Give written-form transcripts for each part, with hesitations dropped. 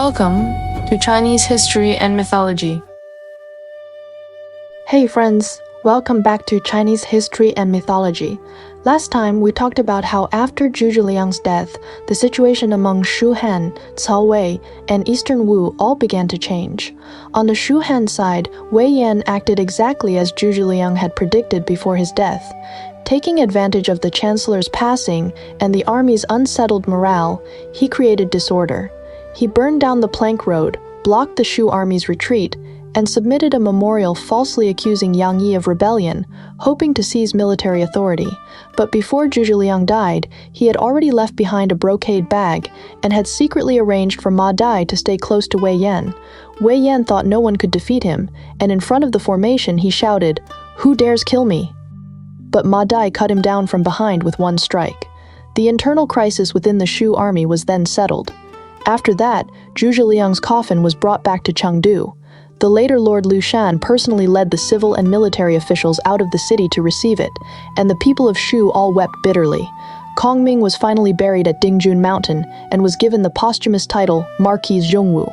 Welcome to Chinese History and Mythology. Hey friends, welcome back to Chinese History and Mythology. Last time we talked about how after Zhuge Liang's death, the situation among Shu Han, Cao Wei, and Eastern Wu all began to change. On the Shu Han side, Wei Yan acted exactly as Zhuge Liang had predicted before his death. Taking advantage of the chancellor's passing and the army's unsettled morale, he created disorder. He burned down the plank road, blocked the Shu army's retreat, and submitted a memorial falsely accusing Yang Yi of rebellion, hoping to seize military authority. But before Zhuge Liang died, he had already left behind a brocade bag and had secretly arranged for Ma Dai to stay close to Wei Yan. Wei Yan thought no one could defeat him, and in front of the formation he shouted, "Who dares kill me?" But Ma Dai cut him down from behind with one strike. The internal crisis within the Shu army was then settled. After that, Zhuge Liang's coffin was brought back to Chengdu. The later Lord Lu Shan personally led the civil and military officials out of the city to receive it, and the people of Shu all wept bitterly. Kong Ming was finally buried at Dingjun Mountain and was given the posthumous title Marquis Zhongwu.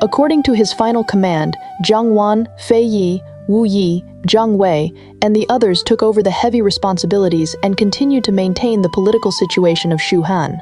According to his final command, Jiang Wan, Fei Yi, Wu Yi, Jiang Wei, and the others took over the heavy responsibilities and continued to maintain the political situation of Shu Han.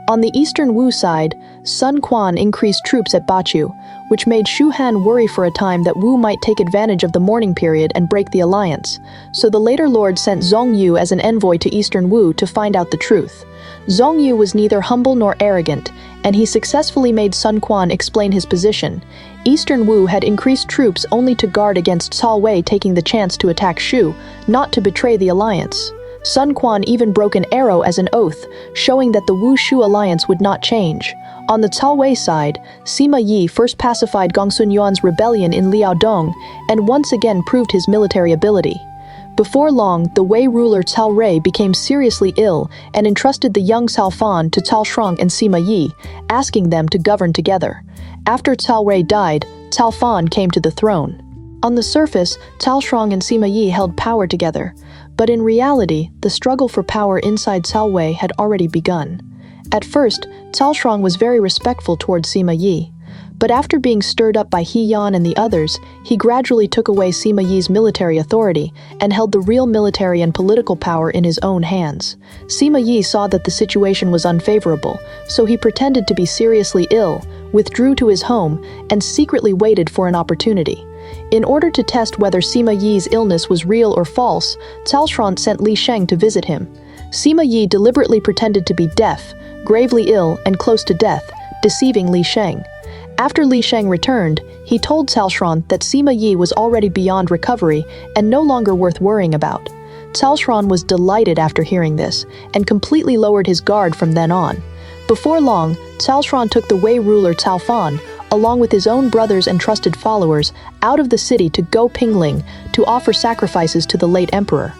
On the eastern Wu side, Sun Quan increased troops at Bachu, which made Shu Han worry for a time that Wu might take advantage of the mourning period and break the alliance. So the later lord sent Zhong Yu as an envoy to eastern Wu to find out the truth. Zhong Yu was neither humble nor arrogant, and he successfully made Sun Quan explain his position. Eastern Wu had increased troops only to guard against Cao Wei taking the chance to attack Shu, not to betray the alliance. Sun Quan even broke an arrow as an oath, showing that the Wu-Shu alliance would not change. On the Cao Wei side, Sima Yi first pacified Gongsun Yuan's rebellion in Liaodong and once again proved his military ability. Before long, the Wei ruler Cao Rui became seriously ill and entrusted the young Cao Fang to Cao Shuang and Sima Yi, asking them to govern together. After Cao Rui died, Cao Fang came to the throne. On the surface, Cao Shuang and Sima Yi held power together, but in reality, the struggle for power inside Cao Wei had already begun. At first, Cao Shuang was very respectful toward Sima Yi, but after being stirred up by He Yan and the others, he gradually took away Sima Yi's military authority and held the real military and political power in his own hands. Sima Yi saw that the situation was unfavorable, so he pretended to be seriously ill, withdrew to his home, and secretly waited for an opportunity. In order to test whether Sima Yi's illness was real or false, Cao Shuang sent Li Sheng to visit him. Sima Yi deliberately pretended to be deaf, gravely ill, and close to death, deceiving Li Sheng. After Li Sheng returned, he told Cao Shuang that Sima Yi was already beyond recovery and no longer worth worrying about. Cao Shuang was delighted after hearing this, and completely lowered his guard from then on. Before long, Cao Shuang took the Wei ruler Cao Fang, along with his own brothers and trusted followers, out of the city to go Pingling to offer sacrifices to the late emperor.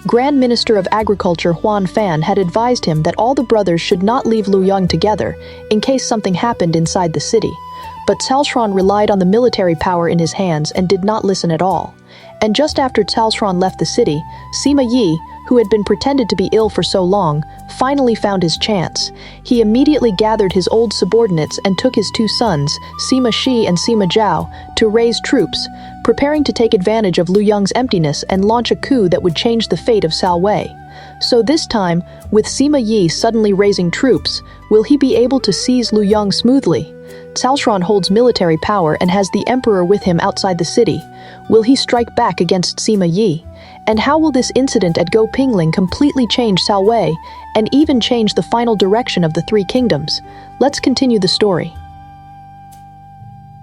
Grand Minister of Agriculture Huan Fan had advised him that all the brothers should not leave Luoyang together in case something happened inside the city. But Cao Shuang relied on the military power in his hands and did not listen at all. And just after Cao Shuang left the city, Sima Yi, who had been pretended to be ill for so long, finally found his chance. He immediately gathered his old subordinates and took his two sons, Sima Shi and Sima Zhao, to raise troops, preparing to take advantage of Luoyang's emptiness and launch a coup that would change the fate of Cao Wei. So this time, with Sima Yi suddenly raising troops, will he be able to seize Luoyang smoothly? Cao Shuang holds military power and has the emperor with him outside the city. Will he strike back against Sima Yi? And how will this incident at Go Pingling completely change Cao Wei and even change the final direction of the three kingdoms? Let's continue the story.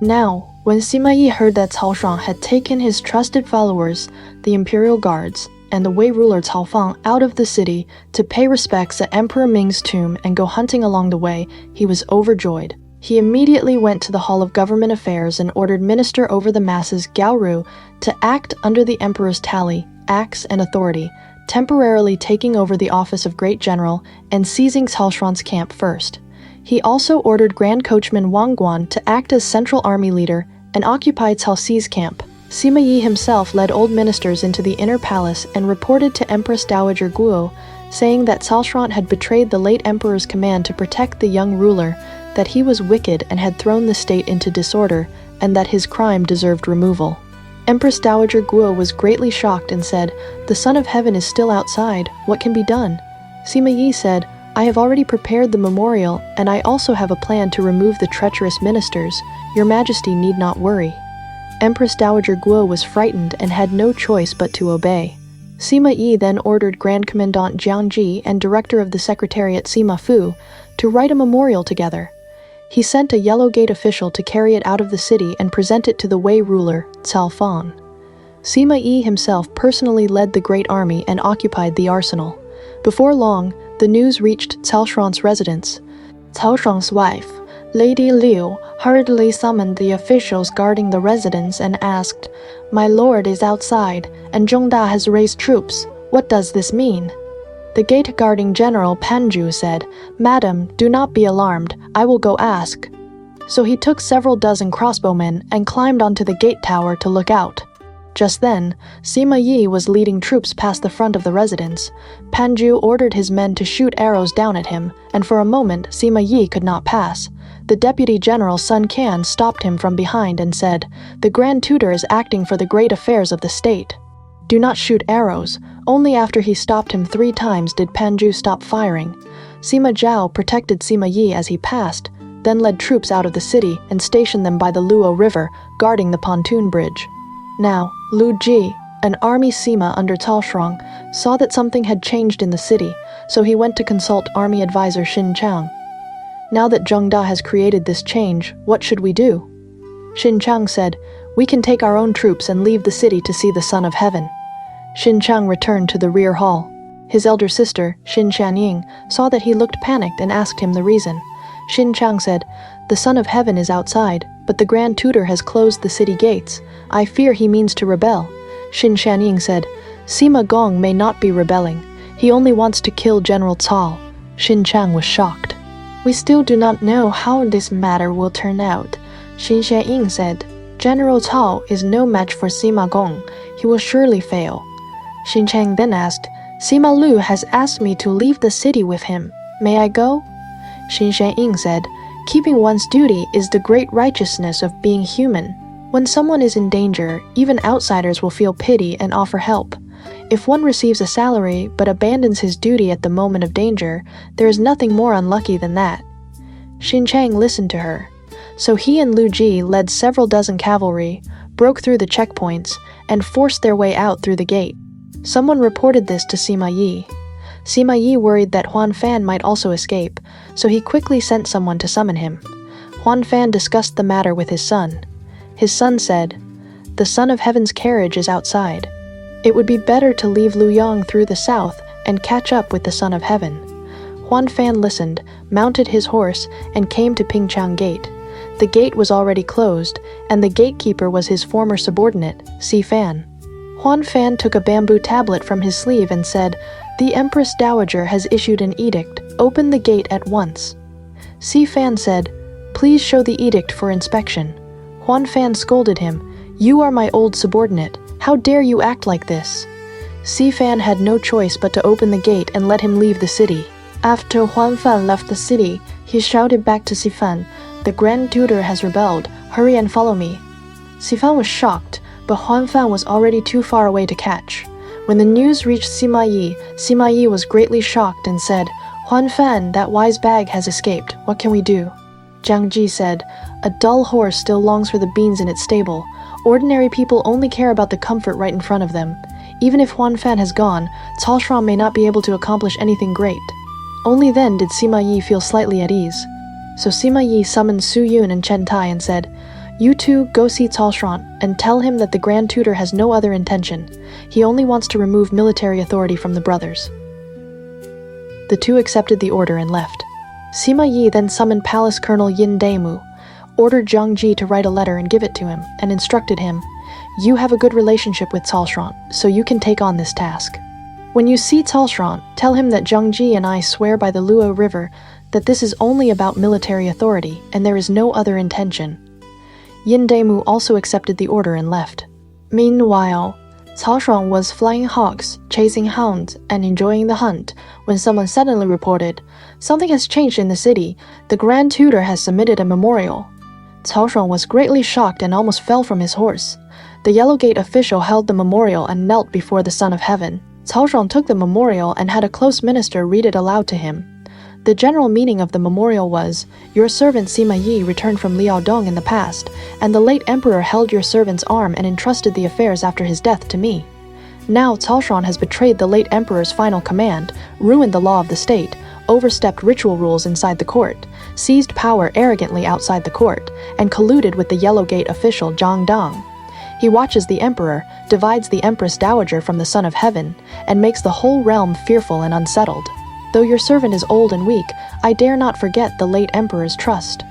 Now, when Sima Yi heard that Cao Shuang had taken his trusted followers, the imperial guards, and the Wei ruler Cao Fang out of the city to pay respects at Emperor Ming's tomb and go hunting along the way, he was overjoyed. He immediately went to the Hall of Government Affairs and ordered Minister over the Masses Gao Ru to act under the emperor's tally, axe, and authority, temporarily taking over the office of Great General and seizing Cao Shuang's camp first. He also ordered Grand Coachman Wang Guan to act as central army leader and occupy Cao Ci's camp. Sima Yi himself led old ministers into the inner palace and reported to Empress Dowager Guo, saying that Cao Shuang had betrayed the late emperor's command to protect the young ruler, that he was wicked and had thrown the state into disorder, and that his crime deserved removal. Empress Dowager Guo was greatly shocked and said, "The Son of Heaven is still outside. What can be done?" Sima Yi said, "I have already prepared the memorial, and I also have a plan to remove the treacherous ministers. Your Majesty need not worry." Empress Dowager Guo was frightened and had no choice but to obey. Sima Yi then ordered Grand Commandant Jiang Ji and Director of the Secretariat Sima Fu to write a memorial together. He sent a Yellow Gate official to carry it out of the city and present it to the Wei ruler, Cao Fang. Sima Yi himself personally led the great army and occupied the arsenal. Before long, the news reached Cao Shuang's residence. Cao Shuang's wife, Lady Liu, hurriedly summoned the officials guarding the residence and asked, "My lord is outside, and Zhongda has raised troops. What does this mean?" The gate-guarding general Panju said, "Madam, do not be alarmed. I will go ask." So he took several dozen crossbowmen and climbed onto the gate tower to look out. Just then, Sima Yi was leading troops past the front of the residence. Panju ordered his men to shoot arrows down at him, and for a moment Sima Yi could not pass. The Deputy General Sun Can stopped him from behind and said, "The Grand Tutor is acting for the great affairs of the state. Do not shoot arrows." Only after he stopped him 3 times did Panju stop firing. Sima Zhao protected Sima Yi as he passed, then led troops out of the city and stationed them by the Luo River, guarding the pontoon bridge. Now, Lu Ji, an army Sima under Cao Shuang, saw that something had changed in the city, so he went to consult army advisor Xin Chang. "Now that Zhengda has created this change, what should we do?" Xin Chang said, "We can take our own troops and leave the city to see the Son of Heaven." Xin Chang returned to the rear hall. His elder sister, Xin Xianying, saw that he looked panicked and asked him the reason. Xin Chang said, "The Son of Heaven is outside, but the Grand Tutor has closed the city gates. I fear he means to rebel." Xin Xianying said, "Sima Gong may not be rebelling. He only wants to kill General Cao." Xin Chang was shocked. "We still do not know how this matter will turn out," Xin Xianying said. "General Cao is no match for Sima Gong. He will surely fail." Xin Chang then asked, "Sima Lu has asked me to leave the city with him. May I go?" Xin Xianying said, "Keeping one's duty is the great righteousness of being human. When someone is in danger, even outsiders will feel pity and offer help. If one receives a salary but abandons his duty at the moment of danger, there is nothing more unlucky than that." Xin Chang listened to her. So he and Lu Ji led several dozen cavalry, broke through the checkpoints, and forced their way out through the gate. Someone reported this to Sima Yi. Sima Yi worried that Huan Fan might also escape, so he quickly sent someone to summon him. Huan Fan discussed the matter with his son. His son said, "The Son of Heaven's carriage is outside. It would be better to leave Luyang through the south and catch up with the Son of Heaven." Huan Fan listened, mounted his horse, and came to Pingchang Gate. The gate was already closed, and the gatekeeper was his former subordinate, Si Fan. Huan Fan took a bamboo tablet from his sleeve and said, "The Empress Dowager has issued an edict. Open the gate at once." Si Fan said, "Please show the edict for inspection." Huan Fan scolded him, "You are my old subordinate. How dare you act like this?" Si Fan had no choice but to open the gate and let him leave the city. After Huan Fan left the city, he shouted back to Si Fan, "The Grand Tutor has rebelled. Hurry and follow me." Si Fan was shocked, but Huan Fan was already too far away to catch. When the news reached Sima Yi was greatly shocked and said, "Huan Fan, that wise bag has escaped. What can we do?" Jiang Ji said, "A dull horse still longs for the beans in its stable. Ordinary people only care about the comfort right in front of them. Even if Huan Fan has gone, Cao Shuang may not be able to accomplish anything great." Only then did Sima Yi feel slightly at ease. So Sima Yi summoned Su Yun and Chen Tai and said, "You two go see Cao Shuang and tell him that the Grand Tutor has no other intention. He only wants to remove military authority from the brothers." The two accepted the order and left. Sima Yi then summoned Palace Colonel Yin Daimu, ordered Jiang Ji to write a letter and give it to him, and instructed him, "You have a good relationship with Cao Shuang, so you can take on this task. When you see Cao Shuang, tell him that Jiang Ji and I swear by the Luo River that this is only about military authority and there is no other intention." Yin Daimu also accepted the order and left. Meanwhile, Cao Shuang was flying hawks, chasing hounds, and enjoying the hunt when someone suddenly reported, "Something has changed in the city. The Grand Tutor has submitted a memorial." Cao Shuang was greatly shocked and almost fell from his horse. The Yellow Gate official held the memorial and knelt before the Son of Heaven. Cao Shuang took the memorial and had a close minister read it aloud to him. The general meaning of the memorial was, "Your servant Sima Yi returned from Liaodong in the past, and the late emperor held your servant's arm and entrusted the affairs after his death to me. Now Cao Shuang has betrayed the late emperor's final command, ruined the law of the state, overstepped ritual rules inside the court, seized power arrogantly outside the court, and colluded with the Yellow Gate official Zhang Dang. He watches the emperor, divides the empress dowager from the Son of Heaven, and makes the whole realm fearful and unsettled. Though your servant is old and weak, I dare not forget the late emperor's trust."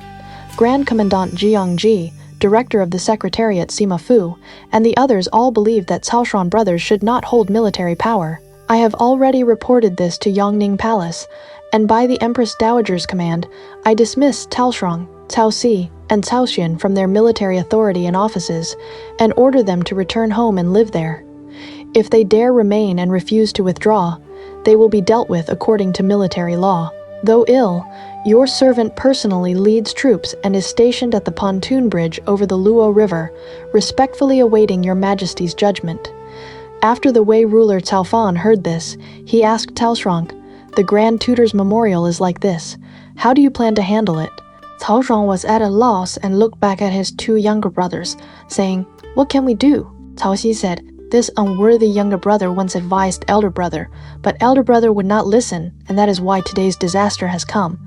Grand Commandant Jiangji, director of the Secretariat Sima Fu, and the others all believed that Cao Shuang brothers should not hold military power. "I have already reported this to Yangning Palace, and by the Empress Dowager's command, I dismiss Cao Shuang, Cao Si, and Cao Xuan from their military authority and offices, and order them to return home and live there. If they dare remain and refuse to withdraw, they will be dealt with according to military law. Though ill, your servant personally leads troops and is stationed at the pontoon bridge over the Luo River, respectfully awaiting your majesty's judgment." After the Wei ruler Cao Fang heard this, he asked Cao Shuang, "The Grand Tutor's memorial is like this. How do you plan to handle it?" Cao Shuang was at a loss and looked back at his two younger brothers, saying, "What can we do?" Cao Si said, "This unworthy younger brother once advised elder brother, but elder brother would not listen, and that is why today's disaster has come.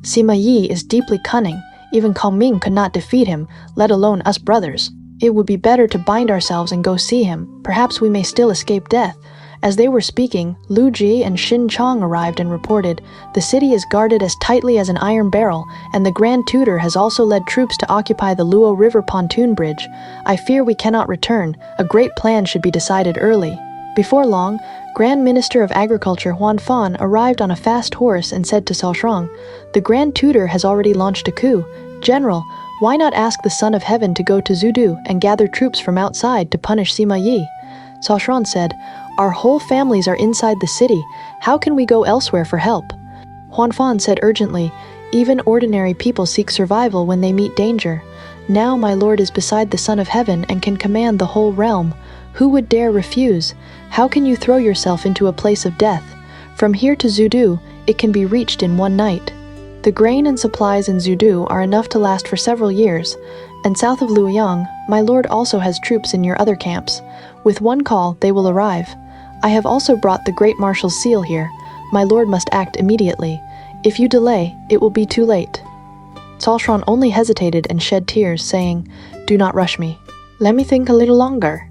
Sima Yi is deeply cunning. Even Cao Ming could not defeat him, let alone us brothers. It would be better to bind ourselves and go see him. Perhaps we may still escape death." As they were speaking, Lu Ji and Xin Chong arrived and reported, "The city is guarded as tightly as an iron barrel, and the Grand Tutor has also led troops to occupy the Luo River pontoon bridge. I fear we cannot return. A great plan should be decided early." Before long, Grand Minister of Agriculture Huan Fan arrived on a fast horse and said to Cao Shuang, "The Grand Tutor has already launched a coup. General, why not ask the Son of Heaven to go to Zudu and gather troops from outside to punish Sima Yi?" Cao Shuang said, "Our whole families are inside the city. How can we go elsewhere for help?" Huan Fan said urgently, "Even ordinary people seek survival when they meet danger. Now my lord is beside the Son of Heaven and can command the whole realm. Who would dare refuse? How can you throw yourself into a place of death? From here to Zudu, it can be reached in one night. The grain and supplies in Zudu are enough to last for several years, and south of Luoyang, my lord also has troops in your other camps. With one call, they will arrive. I have also brought the Great Marshal's seal here. My lord must act immediately. If you delay, it will be too late." Cao Shuang only hesitated and shed tears, saying, "Do not rush me. Let me think a little longer."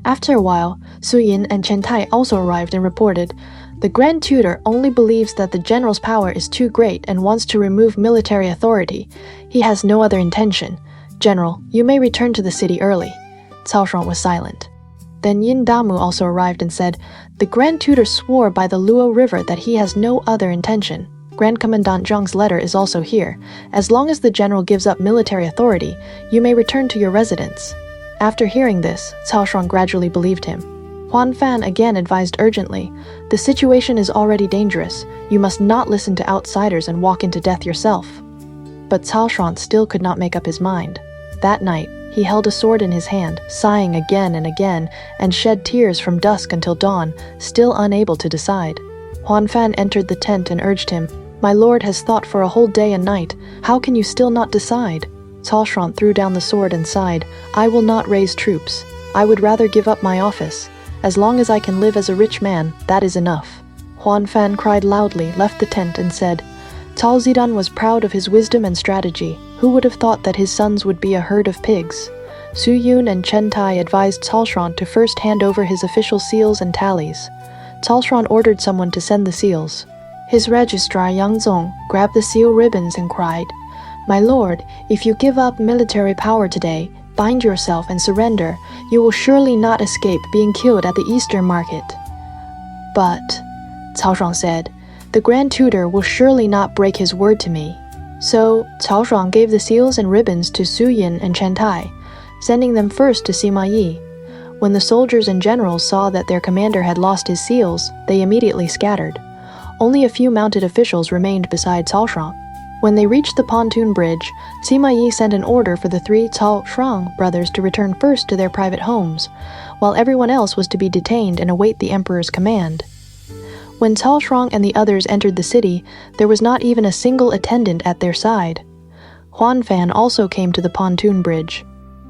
After a while, Su Yin and Chen Tai also arrived and reported, "The Grand Tutor only believes that the general's power is too great and wants to remove military authority. He has no other intention. General, you may return to the city early." Cao Shuang was silent. Then Yin Damu also arrived and said, "The Grand Tutor swore by the Luo River that he has no other intention. Grand Commandant Zhang's letter is also here. As long as the general gives up military authority, you may return to your residence." After hearing this, Cao Shuang gradually believed him. Huan Fan again advised urgently, "The situation is already dangerous. You must not listen to outsiders and walk into death yourself." But Cao Shuang still could not make up his mind. That night, he held a sword in his hand, sighing again and again, and shed tears from dusk until dawn, still unable to decide. Huan Fan entered the tent and urged him, "My lord has thought for a whole day and night. How can you still not decide?" Cao Shuang threw down the sword and sighed, "I will not raise troops. I would rather give up my office. As long as I can live as a rich man, that is enough." Huan Fan cried loudly, left the tent, and said, "Cao Zidan was proud of his wisdom and strategy. Who would have thought that his sons would be a herd of pigs?" Su Yun and Chen Tai advised Cao Shuang to first hand over his official seals and tallies. Cao Shuang ordered someone to send the seals. His registrar Yang Zong grabbed the seal ribbons and cried, "My lord, if you give up military power today, bind yourself and surrender, you will surely not escape being killed at the Eastern market." "But," Cao Shuang said, "the Grand Tutor will surely not break his word to me." So Cao Shuang gave the seals and ribbons to Su Yin and Chen Tai, sending them first to Sima Yi. When the soldiers and generals saw that their commander had lost his seals, they immediately scattered. Only a few mounted officials remained beside Cao Shuang. When they reached the pontoon bridge, Sima Yi sent an order for the 3 Cao Shuang brothers to return first to their private homes, while everyone else was to be detained and await the emperor's command. When Cao Shuang and the others entered the city, there was not even a single attendant at their side. Huan Fan also came to the pontoon bridge.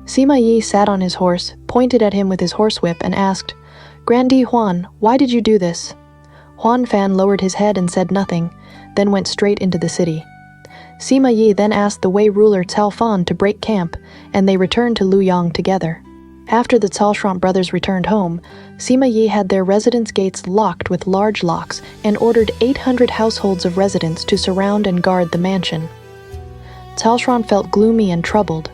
Sima Yi sat on his horse, pointed at him with his horsewhip, and asked, "Grandee Huan, why did you do this?" Huan Fan lowered his head and said nothing, then went straight into the city. Sima Yi then asked the Wei ruler Cao Fang to break camp, and they returned to Luoyang together. After the Cao Shuang brothers returned home, Sima Yi had their residence gates locked with large locks and ordered 800 households of residents to surround and guard the mansion. Cao Shuang felt gloomy and troubled.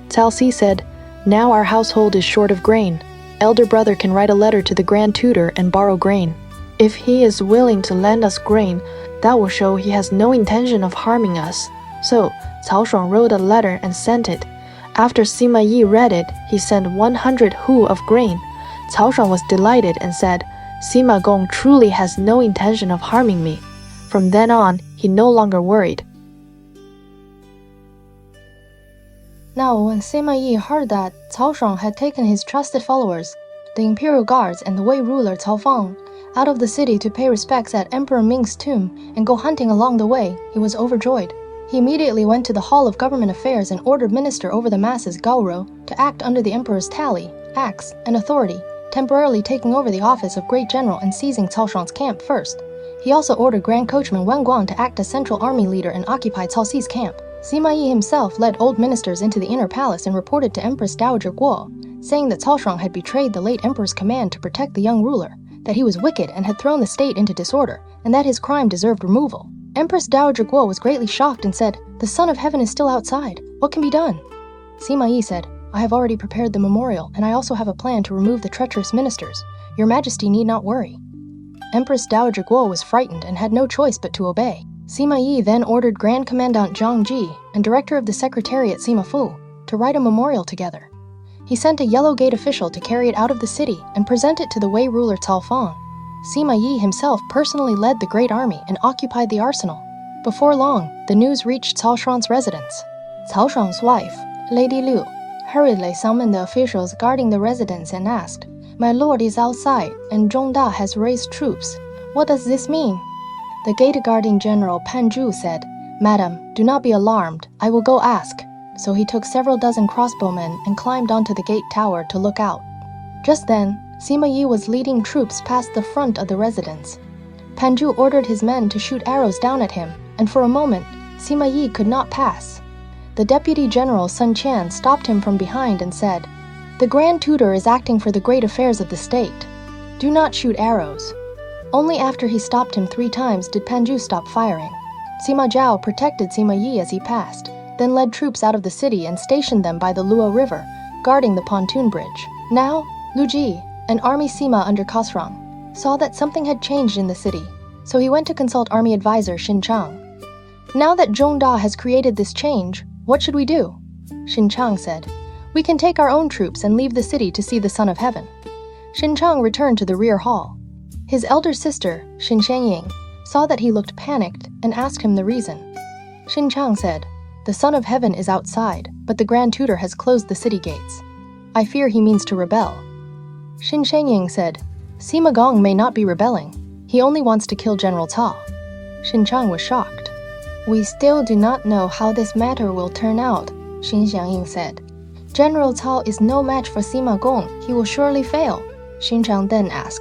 Cao Si said, "Now our household is short of grain. Elder brother can write a letter to the Grand Tutor and borrow grain. If he is willing to lend us grain, that will show he has no intention of harming us." So, Cao Shuang wrote a letter and sent it. After Sima Yi read it, he sent 100 hu of grain. Cao Shuang was delighted and said, "Sima Gong truly has no intention of harming me." From then on, he no longer worried. Now, when Sima Yi heard that Cao Shuang had taken his trusted followers, the imperial guards and the Wei ruler Cao Fang, out of the city to pay respects at Emperor Ming's tomb and go hunting along the way, he was overjoyed. He immediately went to the Hall of Government Affairs and ordered Minister over the Masses Gao Ro to act under the emperor's tally, axe, and authority, temporarily taking over the office of Great General and seizing Cao Shuang's camp first. He also ordered Grand Coachman Wen Guang to act as central army leader and occupy Cao Si's camp. Sima Yi himself led old ministers into the inner palace and reported to Empress Dowager Guo, saying that Cao Shuang had betrayed the late emperor's command to protect the young ruler, that he was wicked and had thrown the state into disorder, and that his crime deserved removal. Empress Dowager Guo was greatly shocked and said, "The Son of Heaven is still outside. What can be done?" Sima Yi said, "I have already prepared the memorial, and I also have a plan to remove the treacherous ministers. Your Majesty need not worry." Empress Dowager Guo was frightened and had no choice but to obey. Sima Yi then ordered Grand Commandant Zhang Ji and Director of the Secretariat Sima Fu to write a memorial together. He sent a Yellow Gate official to carry it out of the city and present it to the Wei ruler Cao Fang. Sima Yi himself personally led the great army and occupied the arsenal. Before long, the news reached Cao Shuang's residence. Cao Shuang's wife, Lady Liu, hurriedly summoned the officials guarding the residence and asked, "My lord is outside, and Zhong Da has raised troops. What does this mean?" The gate-guarding general Pan Zhu said, "Madam, do not be alarmed. I will go ask." So he took several dozen crossbowmen and climbed onto the gate tower to look out. Just then, Sima Yi was leading troops past the front of the residence. Pan Zhu ordered his men to shoot arrows down at him, and for a moment, Sima Yi could not pass. The Deputy General Sun Qian stopped him from behind and said, "The Grand Tutor is acting for the great affairs of the state. Do not shoot arrows." Only after he stopped him 3 times did Pan Zhu stop firing. Sima Zhao protected Sima Yi as he passed, then led troops out of the city and stationed them by the Luo River, guarding the pontoon bridge. Now, Lu Ji, an army Sima under Cao Shuang, saw that something had changed in the city, so he went to consult army advisor Xin Chang. "Now that Zhong Da has created this change, what should we do?" Xin Chang said, "We can take our own troops and leave the city to see the Son of Heaven." Xin Chang returned to the rear hall. His elder sister, Xin Shenying, saw that he looked panicked and asked him the reason. Xin Chang said, "The Son of Heaven is outside, but the Grand Tutor has closed the city gates. I fear he means to rebel." Xin Shenying said, "Sima Gong may not be rebelling. He only wants to kill General Cao." Xin Chang was shocked. "We still do not know how this matter will turn out," Xin Xiangying said. "General Cao is no match for Sima Gong. He will surely fail." Xin Chang then asked,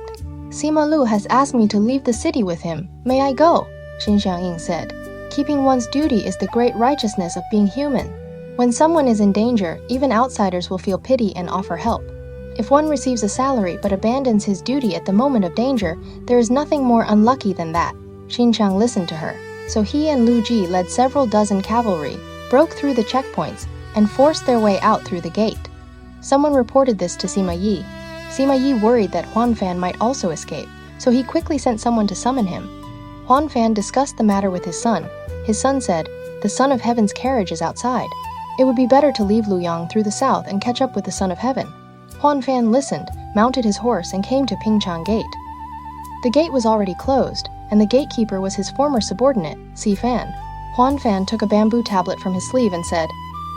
"Sima Lu has asked me to leave the city with him. May I go?" Xin Xiangying said, "Keeping one's duty is the great righteousness of being human. When someone is in danger, even outsiders will feel pity and offer help. If one receives a salary but abandons his duty at the moment of danger, there is nothing more unlucky than that." Xin Chang listened to her, so he and Lu Ji led several dozen cavalry, broke through the checkpoints, and forced their way out through the gate. Someone reported this to Sima Yi. Sima Yi worried that Huan Fan might also escape, so he quickly sent someone to summon him. Huan Fan discussed the matter with his son. His son said, "The Son of Heaven's carriage is outside. It would be better to leave Luoyang through the south and catch up with the Son of Heaven." Huan Fan listened, mounted his horse, and came to Pingchang Gate. The gate was already closed, and the gatekeeper was his former subordinate, Si Fan. Huan Fan took a bamboo tablet from his sleeve and said,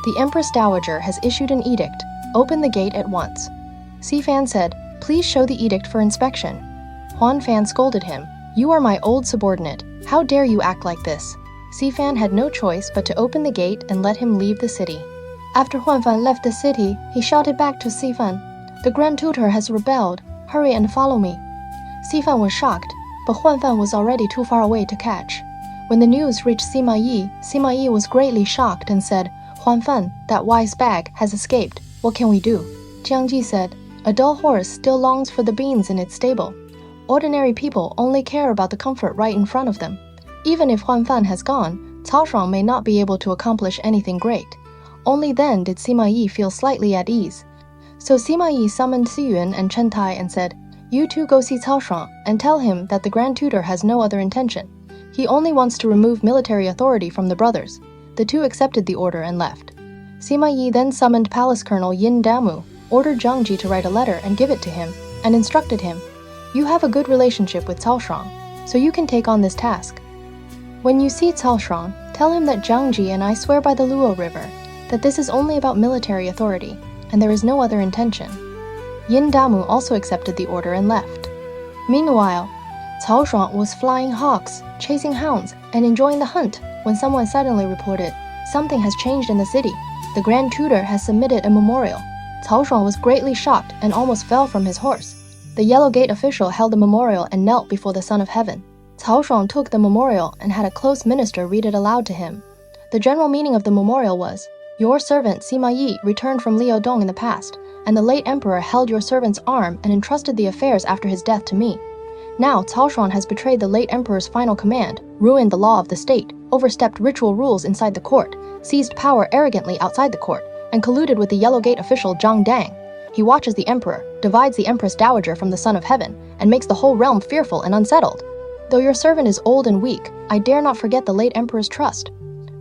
"The Empress Dowager has issued an edict. Open the gate at once." Si Fan said, "Please show the edict for inspection." Huan Fan scolded him, "You are my old subordinate. How dare you act like this?" Si Fan had no choice but to open the gate and let him leave the city. After Huan Fan left the city, he shouted back to Si Fan, "The Grand Tutor has rebelled. Hurry and follow me." Si Fan was shocked, but Huan Fan was already too far away to catch. When the news reached Sima Yi was greatly shocked and said, "Huan Fan, that wise bag, has escaped. What can we do?" Jiang Ji said, "A dull horse still longs for the beans in its stable. Ordinary people only care about the comfort right in front of them. Even if Huan Fan has gone, Cao Shuang may not be able to accomplish anything great." Only then did Sima Yi feel slightly at ease. So Sima Yi summoned Si Yun and Chen Tai and said, "You two go see Cao Shuang and tell him that the Grand Tutor has no other intention. He only wants to remove military authority from the brothers." The two accepted the order and left. Sima Yi then summoned Palace Colonel Yin Damu, ordered Zhang Ji to write a letter and give it to him, and instructed him, "You have a good relationship with Cao Shuang, so you can take on this task. When you see Cao Shuang, tell him that Zhang Ji and I swear by the Luo River that this is only about military authority, and there is no other intention." Yin Damu also accepted the order and left. Meanwhile, Cao Shuang was flying hawks, chasing hounds, and enjoying the hunt when someone suddenly reported, "Something has changed in the city. The Grand Tutor has submitted a memorial." Cao Shuang was greatly shocked and almost fell from his horse. The Yellow Gate official held the memorial and knelt before the Son of Heaven. Cao Shuang took the memorial and had a close minister read it aloud to him. The general meaning of the memorial was, "Your servant Sima Yi returned from Liaodong in the past, and the late emperor held your servant's arm and entrusted the affairs after his death to me. Now Cao Shuang has betrayed the late emperor's final command, ruined the law of the state, overstepped ritual rules inside the court, seized power arrogantly outside the court, and colluded with the Yellow Gate official Zhang Dang. He watches the emperor, divides the Empress Dowager from the Son of Heaven, and makes the whole realm fearful and unsettled. Though your servant is old and weak, I dare not forget the late emperor's trust."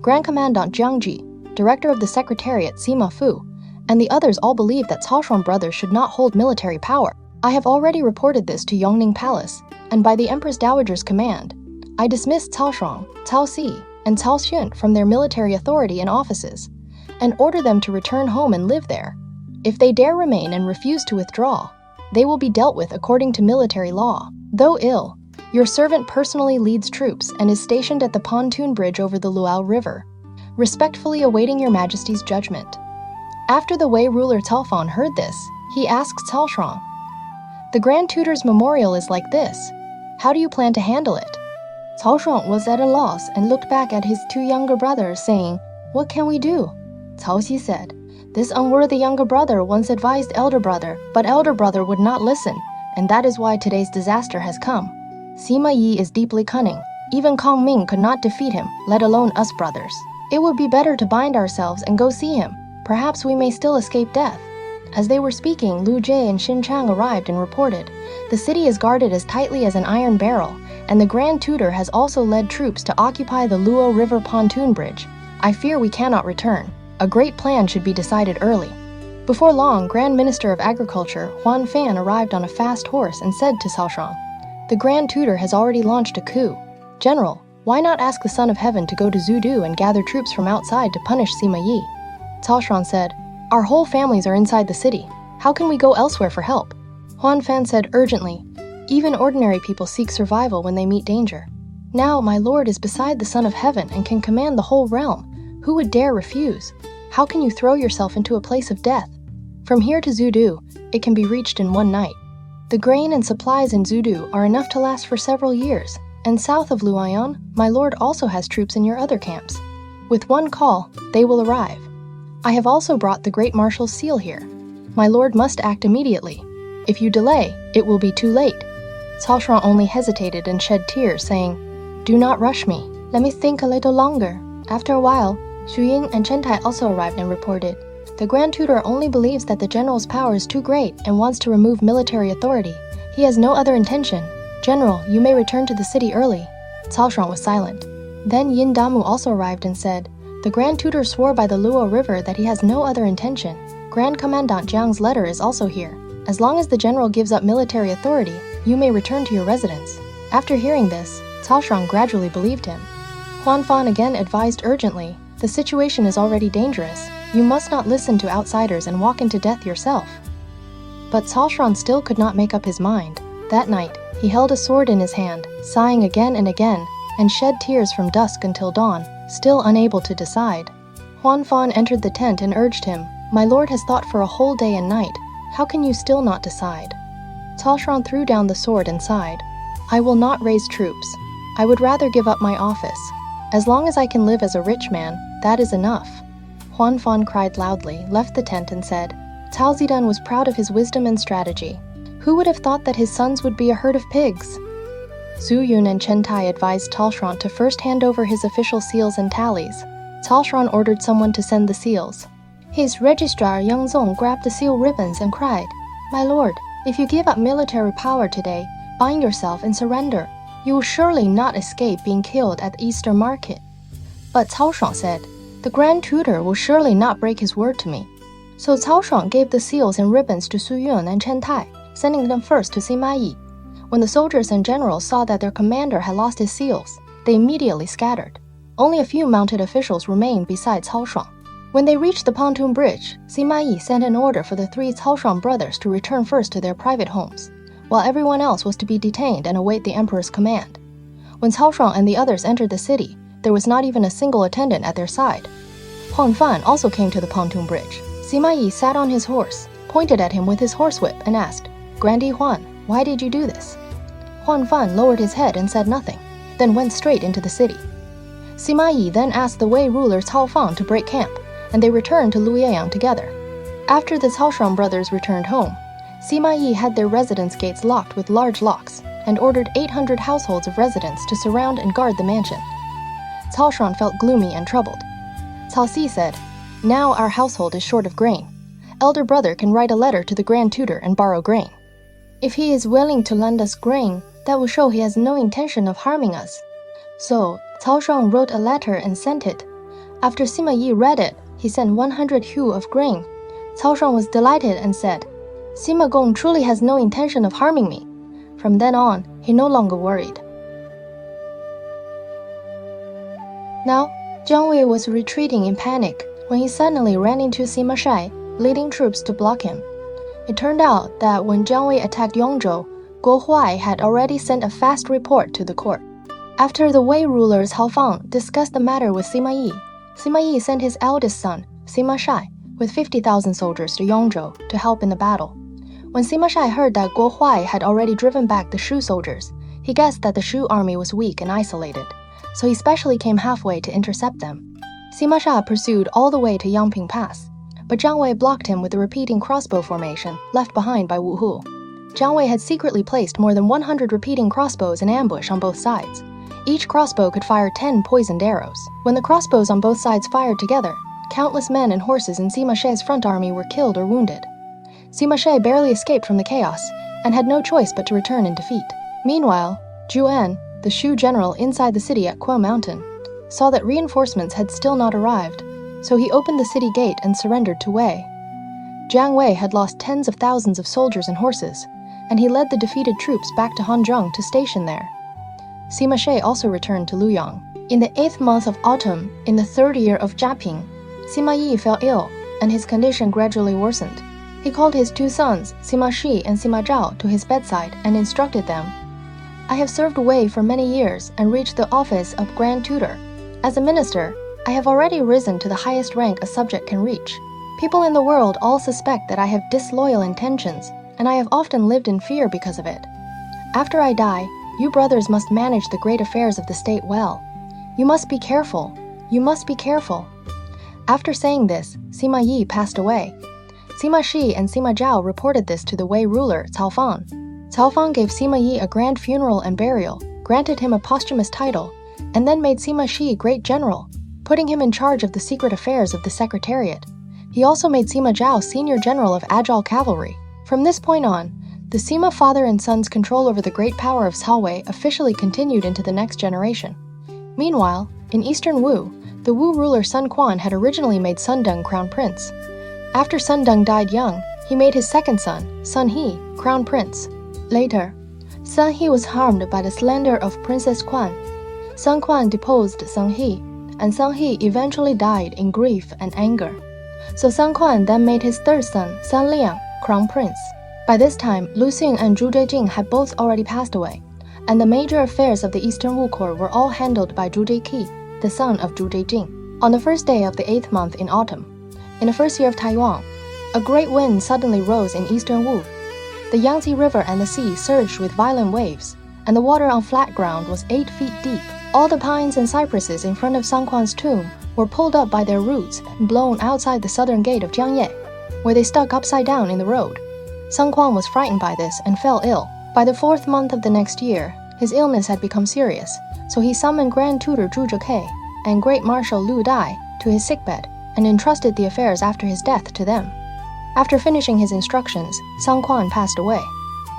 Grand Commandant Jiang Ji, Director of the Secretariat Sima Fu, and the others all believed that Cao Shuang brothers should not hold military power. I have already reported this to Yongning Palace, and by the Empress Dowager's command, I dismissed Cao Shuang, Cao Si, and Cao Xun from their military authority and offices, and order them to return home and live there. If they dare remain and refuse to withdraw, they will be dealt with according to military law. Though ill, your servant personally leads troops and is stationed at the pontoon bridge over the Luao River, respectfully awaiting your majesty's judgment." After the Wei ruler Cao Fang heard this, he asked Cao Shuang, "The Grand Tutor's memorial is like this. How do you plan to handle it?" Cao Shuang was at a loss and looked back at his two younger brothers, saying, "What can we do?" Cao Xi said, "This unworthy younger brother once advised elder brother, but elder brother would not listen, and that is why today's disaster has come. Sima Yi is deeply cunning. Even Kong Ming could not defeat him, let alone us brothers. It would be better to bind ourselves and go see him. Perhaps we may still escape death." As they were speaking, Lu Jie and Xin Chang arrived and reported, "The city is guarded as tightly as an iron barrel, and the Grand Tutor has also led troops to occupy the Luo River pontoon bridge. I fear we cannot return. A great plan should be decided early." Before long, Grand Minister of Agriculture Huan Fan arrived on a fast horse and said to Cao Shuang, "The Grand Tutor has already launched a coup. General, why not ask the Son of Heaven to go to Zudu and gather troops from outside to punish Sima Yi?" Cao Shuang said, "Our whole families are inside the city. How can we go elsewhere for help?" Huan Fan said urgently, "Even ordinary people seek survival when they meet danger. Now my lord is beside the Son of Heaven and can command the whole realm. Who would dare refuse? How can you throw yourself into a place of death? From here to Zudu, it can be reached in one night. The grain and supplies in Zudu are enough to last for several years, and south of Luoyang, my lord also has troops in your other camps. With one call, they will arrive. I have also brought the Great Marshal's seal here. My lord must act immediately. If you delay, it will be too late." Cao Shuang only hesitated and shed tears, saying, "Do not rush me. Let me think a little longer." After a while, Xu Ying and Chen Tai also arrived and reported, "The Grand Tutor only believes that the general's power is too great and wants to remove military authority. He has no other intention. General, you may return to the city early." Cao Shuang was silent. Then Yin Damu also arrived and said, "The Grand Tutor swore by the Luo River that he has no other intention. Grand Commandant Jiang's letter is also here. As long as the general gives up military authority, you may return to your residence." After hearing this, Cao Shuang gradually believed him. Huan Fan again advised urgently, "The situation is already dangerous. You must not listen to outsiders and walk into death yourself." But Cao Shuang still could not make up his mind. That night, he held a sword in his hand, sighing again and again, and shed tears from dusk until dawn, still unable to decide. Huan Fan entered the tent and urged him, "My lord has thought for a whole day and night. How can you still not decide?" Cao Shuang threw down the sword and sighed. "I will not raise troops. I would rather give up my office. As long as I can live as a rich man, that is enough." Huan Fan cried loudly, left the tent and said, "Cao Zidan was proud of his wisdom and strategy. Who would have thought that his sons would be a herd of pigs?" Zhu Yun and Chen Tai advised Cao Shuang to first hand over his official seals and tallies. Cao Shuang ordered someone to send the seals. His registrar Yang Zong grabbed the seal ribbons and cried, "My lord, if you give up military power today, bind yourself and surrender. You will surely not escape being killed at the Easter market." But Cao Shuang said, "The Grand Tutor will surely not break his word to me." So Cao Shuang gave the seals and ribbons to Zhu Yun and Chen Tai, sending them first to Sima Yi. When the soldiers and generals saw that their commander had lost his seals, they immediately scattered. Only a few mounted officials remained besides Cao Shuang. When they reached the pontoon bridge, Sima Yi sent an order for the 3 Cao Shuang brothers to return first to their private homes, while everyone else was to be detained and await the emperor's command. When Cao Shuang and the others entered the city, there was not even a single attendant at their side. Huan Fan also came to the pontoon bridge. Sima Yi sat on his horse, pointed at him with his horsewhip, and asked, "Grandee Huan, why did you do this?" Huan Fan lowered his head and said nothing, then went straight into the city. Sima Yi then asked the Wei ruler Cao Fang to break camp, and they returned to Luoyang together. After the Cao Shuang brothers returned home, Sima Yi had their residence gates locked with large locks and ordered 800 households of residents to surround and guard the mansion. Cao Shuang felt gloomy and troubled. Cao Si said, "Now our household is short of grain. Elder brother can write a letter to the Grand Tutor and borrow grain. If he is willing to lend us grain, that will show he has no intention of harming us." So Cao Shuang wrote a letter and sent it. After Sima Yi read it, he sent 100 hu of grain. Cao Shuang was delighted and said, "Sima Gong truly has no intention of harming me." From then on, he no longer worried. Now, Jiang Wei was retreating in panic when he suddenly ran into Sima Shai, leading troops to block him. It turned out that when Jiang Wei attacked Yongzhou, Guo Huai had already sent a fast report to the court. After the Wei ruler Cao Fang discussed the matter with Sima Yi sent his eldest son, Sima Shai, with 50,000 soldiers to Yongzhou to help in the battle. When Sima Shai heard that Guo Huai had already driven back the Shu soldiers, he guessed that the Shu army was weak and isolated, so he specially came halfway to intercept them. Sima Shai pursued all the way to Yangping Pass, but Jiang Wei blocked him with a repeating crossbow formation left behind by Wu Hu. Jiang Wei had secretly placed more than 100 repeating crossbows in ambush on both sides. Each crossbow could fire 10 poisoned arrows. When the crossbows on both sides fired together, countless men and horses in Sima Shai's front army were killed or wounded. Sima Shai barely escaped from the chaos and had no choice but to return in defeat. Meanwhile, Zhu En, the Shu general inside the city at Kuo Mountain, saw that reinforcements had still not arrived, so he opened the city gate and surrendered to Wei. Jiang Wei had lost tens of thousands of soldiers and horses, and he led the defeated troops back to Hanzhong to station there. Sima Shai also returned to Luoyang. In the 8th month of autumn, in the 3rd year of Jiaping, Sima Yi fell ill, and his condition gradually worsened. He called his 2 sons, Sima Shi and Sima Zhao, to his bedside and instructed them, "I have served Wei for many years and reached the office of Grand Tutor. As a minister, I have already risen to the highest rank a subject can reach. People in the world all suspect that I have disloyal intentions, and I have often lived in fear because of it. After I die, you brothers must manage the great affairs of the state well. You must be careful. You must be careful." After saying this, Sima Yi passed away. Sima Shi and Sima Zhao reported this to the Wei ruler, Cao Fang. Cao Fang gave Sima Yi a grand funeral and burial, granted him a posthumous title, and then made Sima Shi great general, putting him in charge of the secret affairs of the secretariat. He also made Sima Zhao senior general of agile cavalry. From this point on, the Sima father and son's control over the great power of Cao Wei officially continued into the next generation. Meanwhile, in eastern Wu, the Wu ruler Sun Quan had originally made Sun Deng crown prince. After Sun Deng died young, he made his second son, Sun He, crown prince. Later, Sun He was harmed by the slander of Princess Quan. Sun Quan deposed Sun He, and Sun He eventually died in grief and anger. So Sun Quan then made his third son, Sun Liang, crown prince. By this time, Lu Xing and Zhu Zhijing had both already passed away, and the major affairs of the Eastern Wu court were all handled by Zhu Zhiqi, the son of Zhu Zhijing. On the first day of the 8th month in autumn, in the first year of Taiwan, a great wind suddenly rose in Eastern Wu. The Yangtze River and the sea surged with violent waves, and the water on flat ground was 8 feet deep. All the pines and cypresses in front of Sun Quan's tomb were pulled up by their roots and blown outside the southern gate of Jiangye, where they stuck upside down in the road. Sun Quan was frightened by this and fell ill. By the 4th month of the next year, his illness had become serious, so he summoned Grand Tutor Zhu Zhikei and Great Marshal Lu Dai to his sickbed and entrusted the affairs after his death to them. After finishing his instructions, Sun Quan passed away.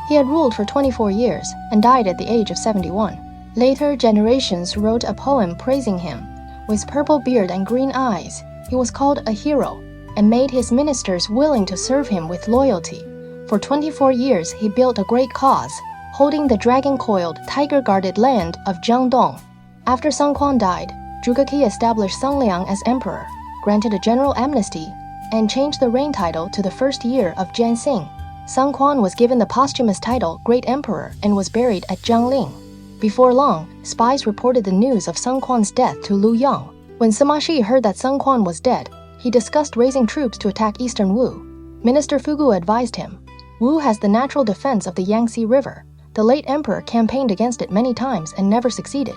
He had ruled for 24 years and died at the age of 71. Later generations wrote a poem praising him. With purple beard and green eyes, he was called a hero and made his ministers willing to serve him with loyalty. For 24 years, he built a great cause, holding the dragon-coiled, tiger-guarded land of Jiangdong. After Sun Quan died, Zhuge Ke established Sun Liang as emperor, granted a general amnesty, and changed the reign title to the first year of Jianxing. Sun Quan was given the posthumous title Great Emperor and was buried at Jiangling. Before long, spies reported the news of Sun Quan's death to Lu Yang. When Sima Yi heard that Sun Quan was dead, he discussed raising troops to attack Eastern Wu. Minister Fugu advised him, Wu has the natural defense of the Yangtze River. The late emperor campaigned against it many times and never succeeded.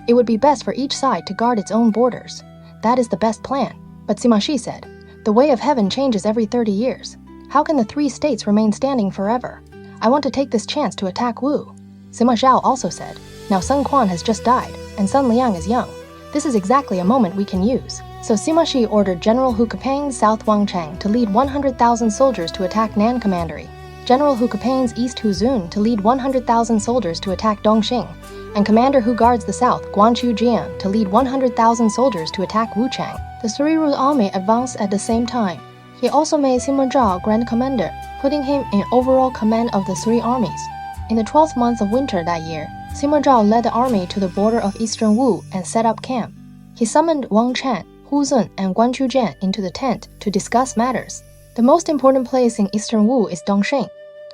It would be best for each side to guard its own borders. That is the best plan. But Sima Yi said, the way of heaven changes every 30 years. How can the 3 states remain standing forever? I want to take this chance to attack Wu. Sima Zhao also said, now Sun Quan has just died, and Sun Liang is young. This is exactly a moment we can use. So Sima Yi ordered General Hu Capang's South Wangchang to lead 100,000 soldiers to attack Nan Commandery, General Hu Capang's East Huzun to lead 100,000 soldiers to attack Dongxing, and Commander who guards the south, Guanqiu Jian, to lead 100,000 soldiers to attack Wuchang. The 3-route army advanced at the same time. He also made Sima Zhao Grand Commander, putting him in overall command of the 3 armies. In the 12th month of winter that year, Sima Zhao led the army to the border of Eastern Wu and set up camp. He summoned Wang Chan, Hu Zun, and Guanqiu Jian into the tent to discuss matters. The most important place in Eastern Wu is Dongxing.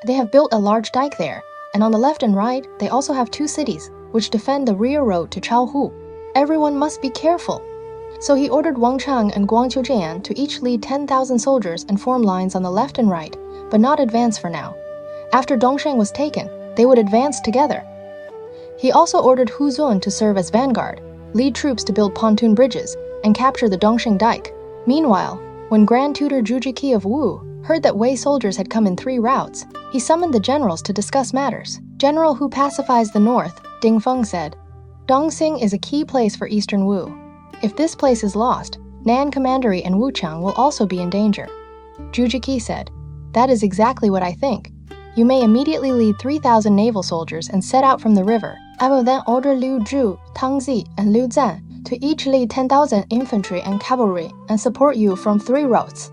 They have built a large dike there, and on the left and right, they also have 2 cities, which defend the rear road to Chaohu. Everyone must be careful. So he ordered Wang Chang and Guangqiu Jian to each lead 10,000 soldiers and form lines on the left and right, but not advance for now. After Dongxing was taken, they would advance together. He also ordered Hu Zun to serve as vanguard, lead troops to build pontoon bridges, and capture the Dongxing dike. Meanwhile, when Grand Tutor Zhu Zhiqi of Wu heard that Wei soldiers had come in 3 routes, he summoned the generals to discuss matters. General who pacifies the north, Ding Feng, said, Dongxing is a key place for Eastern Wu. If this place is lost, Nan Commandery and Wuchang will also be in danger. Zhu Zhiqi said, that is exactly what I think. You may immediately lead 3,000 naval soldiers and set out from the river. I will then order Liu Zhu, Tang Zi, and Liu Zan to each lead 10,000 infantry and cavalry and support you from 3 routes.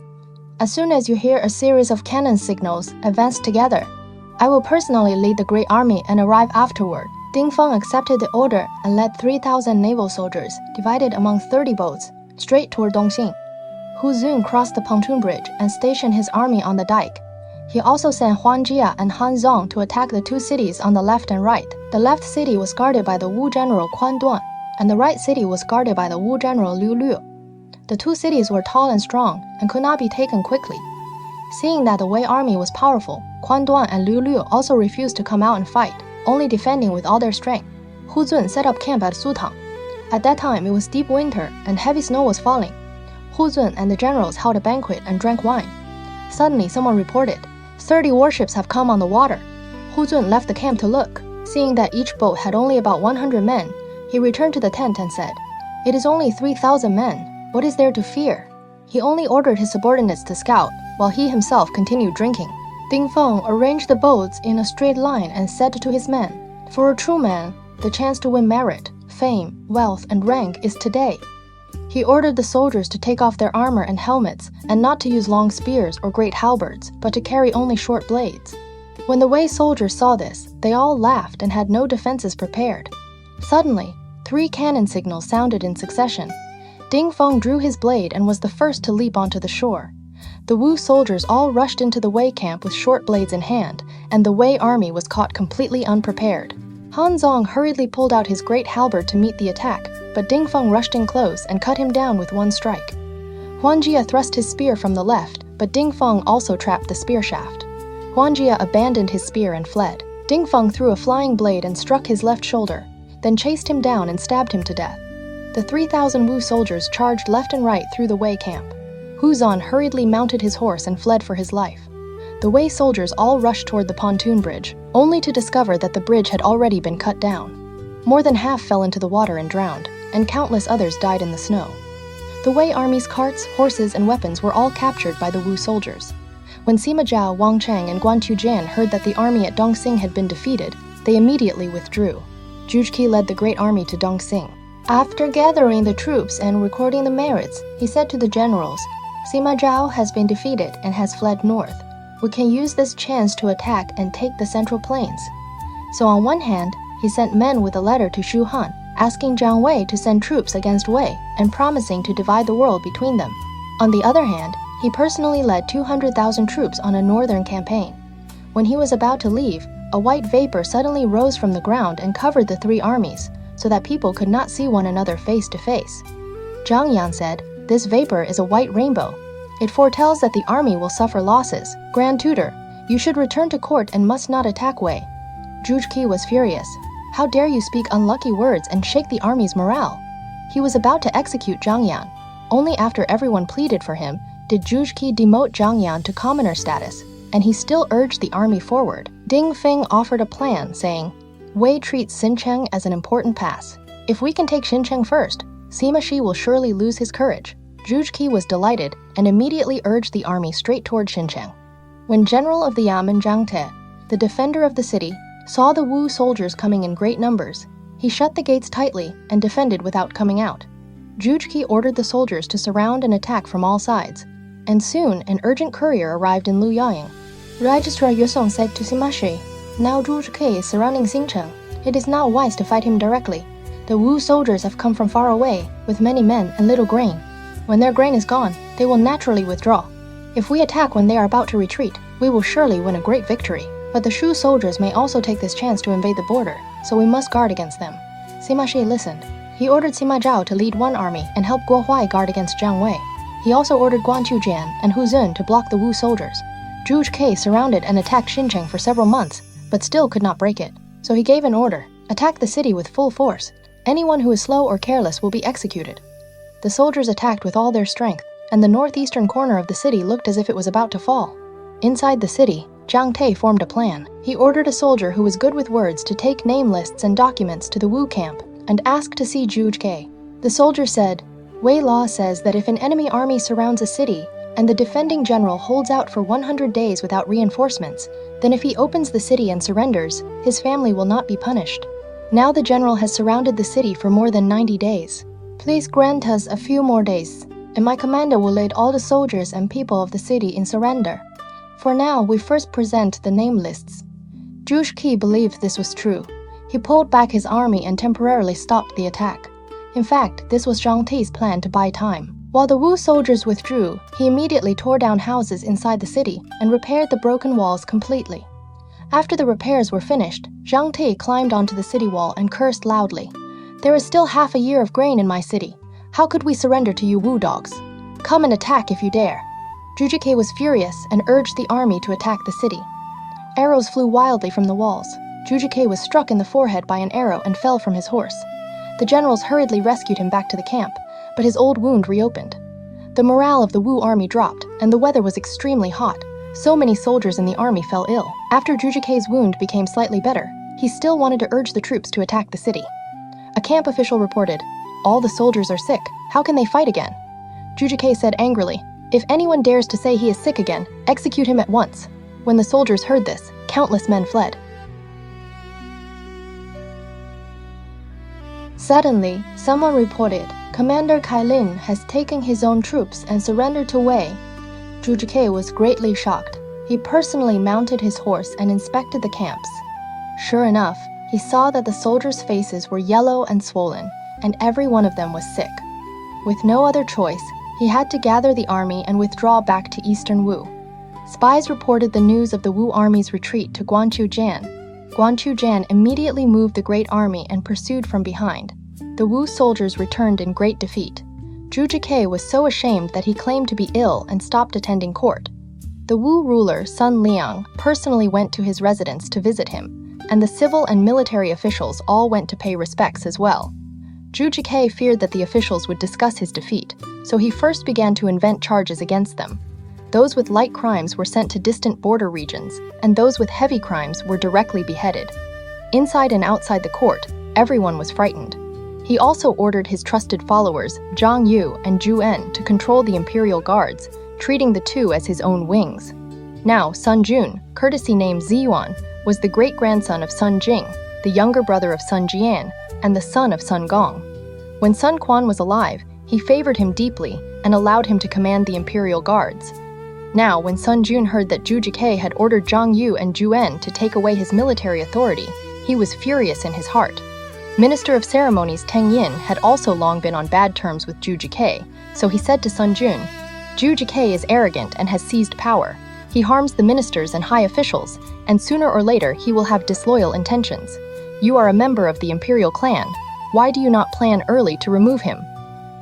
As soon as you hear a series of cannon signals, advance together. I will personally lead the great army and arrive afterward. Ding Feng accepted the order and led 3,000 naval soldiers, divided among 30 boats, straight toward Dongxing. Hu Zun crossed the pontoon bridge and stationed his army on the dike. He also sent Huan Jia and Han Zong to attack the 2 cities on the left and right. The left city was guarded by the Wu general Quan Duan, and the right city was guarded by the Wu general Liu Liu. The 2 cities were tall and strong and could not be taken quickly. Seeing that the Wei army was powerful, Quan Duan and Liu Liu also refused to come out and fight, only defending with all their strength. Hu Zun set up camp at Sutang. At that time, it was deep winter and heavy snow was falling. Hu Zun and the generals held a banquet and drank wine. Suddenly, someone reported, 30 warships have come on the water. Hu Zun left the camp to look. Seeing that each boat had only about 100 men, he returned to the tent and said, it is only 3,000 men. What is there to fear? He only ordered his subordinates to scout, while he himself continued drinking. Ding Feng arranged the boats in a straight line and said to his men, for a true man, the chance to win merit, fame, wealth, and rank is today. He ordered the soldiers to take off their armor and helmets and not to use long spears or great halberds, but to carry only short blades. When the Wei soldiers saw this, they all laughed and had no defenses prepared. Suddenly, 3 cannon signals sounded in succession. Ding Feng drew his blade and was the first to leap onto the shore. The Wu soldiers all rushed into the Wei camp with short blades in hand, and the Wei army was caught completely unprepared. Han Zong hurriedly pulled out his great halberd to meet the attack, but Ding Feng rushed in close and cut him down with one strike. Huan Jia thrust his spear from the left, but Ding Feng also trapped the spear shaft. Huan Jia abandoned his spear and fled. Ding Feng threw a flying blade and struck his left shoulder, then chased him down and stabbed him to death. The 3,000 Wu soldiers charged left and right through the Wei camp. Hu Zan hurriedly mounted his horse and fled for his life. The Wei soldiers all rushed toward the pontoon bridge, only to discover that the bridge had already been cut down. More than half fell into the water and drowned, and countless others died in the snow. The Wei army's carts, horses, and weapons were all captured by the Wu soldiers. When Sima Zhao, Wang Cheng, and Guan Tujian heard that the army at Dongxing had been defeated, they immediately withdrew. Zhuge Ke led the great army to Dongxing. After gathering the troops and recording the merits, he said to the generals, "Sima Zhao has been defeated and has fled north. We can use this chance to attack and take the central plains." So on one hand, he sent men with a letter to Shu Han, asking Jiang Wei to send troops against Wei and promising to divide the world between them. On the other hand, he personally led 200,000 troops on a northern campaign. When he was about to leave, a white vapor suddenly rose from the ground and covered the 3 armies, so that people could not see one another face to face. Zhang Yan said, "This vapor is a white rainbow. It foretells that the army will suffer losses. Grand Tutor, you should return to court and must not attack Wei." Zhuge Ke was furious. "How dare you speak unlucky words and shake the army's morale?" He was about to execute Zhang Yan. Only after everyone pleaded for him did Zhuge Ke demote Zhang Yan to commoner status, and he still urged the army forward. Ding Feng offered a plan, saying, "Wei treats Xincheng as an important pass. If we can take Xincheng first, Sima Yi will surely lose his courage." Zhuge Ke was delighted and immediately urged the army straight toward Xincheng. When General of the Yamen Zhang Te, the defender of the city, saw the Wu soldiers coming in great numbers, he shut the gates tightly and defended without coming out. Zhuge Ke ordered the soldiers to surround and attack from all sides, and soon an urgent courier arrived in Luoyang. Registrar Yue Song said to Sima Yi, "Now Zhuge Ke is surrounding Xincheng. It is not wise to fight him directly. The Wu soldiers have come from far away, with many men and little grain. When their grain is gone, they will naturally withdraw. If we attack when they are about to retreat, we will surely win a great victory. But the Shu soldiers may also take this chance to invade the border, so we must guard against them." Sima Yi listened. He ordered Sima Zhao to lead one army and help Guo Huai guard against Jiang Wei. He also ordered Guan Tujian and Hu Zun to block the Wu soldiers. Zhuge Ke surrounded and attacked Xincheng for several months, but still could not break it. So he gave an order, "Attack the city with full force. Anyone who is slow or careless will be executed." The soldiers attacked with all their strength, and the northeastern corner of the city looked as if it was about to fall. Inside the city, Zhang Te formed a plan. He ordered a soldier who was good with words to take name lists and documents to the Wu camp and ask to see Zhuge Ke. The soldier said, "Wei law says that if an enemy army surrounds a city and the defending general holds out for 100 days without reinforcements, then if he opens the city and surrenders, his family will not be punished. Now the general has surrounded the city for more than 90 days. Please grant us a few more days, and my commander will lead all the soldiers and people of the city in surrender. For now, we first present the name lists." Zhuge Ke believed this was true. He pulled back his army and temporarily stopped the attack. In fact, this was Zhang Te's plan to buy time. While the Wu soldiers withdrew, he immediately tore down houses inside the city and repaired the broken walls completely. After the repairs were finished, Zhang Te climbed onto the city wall and cursed loudly. "There is still half a year of grain in my city. How could we surrender to you Wu dogs? Come and attack if you dare." Zhuge Ke was furious and urged the army to attack the city. Arrows flew wildly from the walls. Zhuge Ke was struck in the forehead by an arrow and fell from his horse. The generals hurriedly rescued him back to the camp, but his old wound reopened. The morale of the Wu army dropped, and the weather was extremely hot. So many soldiers in the army fell ill. After Zhuge Ke's wound became slightly better, he still wanted to urge the troops to attack the city. A camp official reported, "All the soldiers are sick. How can they fight again?" Zhuge Ke said angrily, "If anyone dares to say he is sick again, execute him at once." When the soldiers heard this, countless men fled. Suddenly, someone reported, Commander Kailin has taken his own troops and surrendered to Wei. Zhu Zhike was greatly shocked. He personally mounted his horse and inspected the camps. Sure enough, he saw that the soldiers' faces were yellow and swollen, and every one of them was sick. With no other choice, he had to gather the army and withdraw back to eastern Wu. Spies reported the news of the Wu army's retreat to Guanqiujian. Guanqiujian immediately moved the great army and pursued from behind. The Wu soldiers returned in great defeat. Zhu Zhike was so ashamed that he claimed to be ill and stopped attending court. The Wu ruler, Sun Liang, personally went to his residence to visit him, and the civil and military officials all went to pay respects as well. Zhu Zhike feared that the officials would discuss his defeat, so he first began to invent charges against them. Those with light crimes were sent to distant border regions, and those with heavy crimes were directly beheaded. Inside and outside the court, everyone was frightened. He also ordered his trusted followers, Zhang Yu and Zhu En, to control the imperial guards, treating the two as his own wings. Now, Sun Jun, courtesy name Ziyuan, was the great-grandson of Sun Jing, the younger brother of Sun Jian, and the son of Sun Gong. When Sun Quan was alive, he favored him deeply and allowed him to command the imperial guards. Now, when Sun Jun heard that Zhu Zhike had ordered Zhang Yu and Zhu En to take away his military authority, he was furious in his heart. Minister of Ceremonies Teng Yin had also long been on bad terms with Zhu Zhike, so he said to Sun Jun, "Zhu Zhike is arrogant and has seized power. He harms the ministers and high officials, and sooner or later he will have disloyal intentions. You are a member of the imperial clan. Why do you not plan early to remove him?"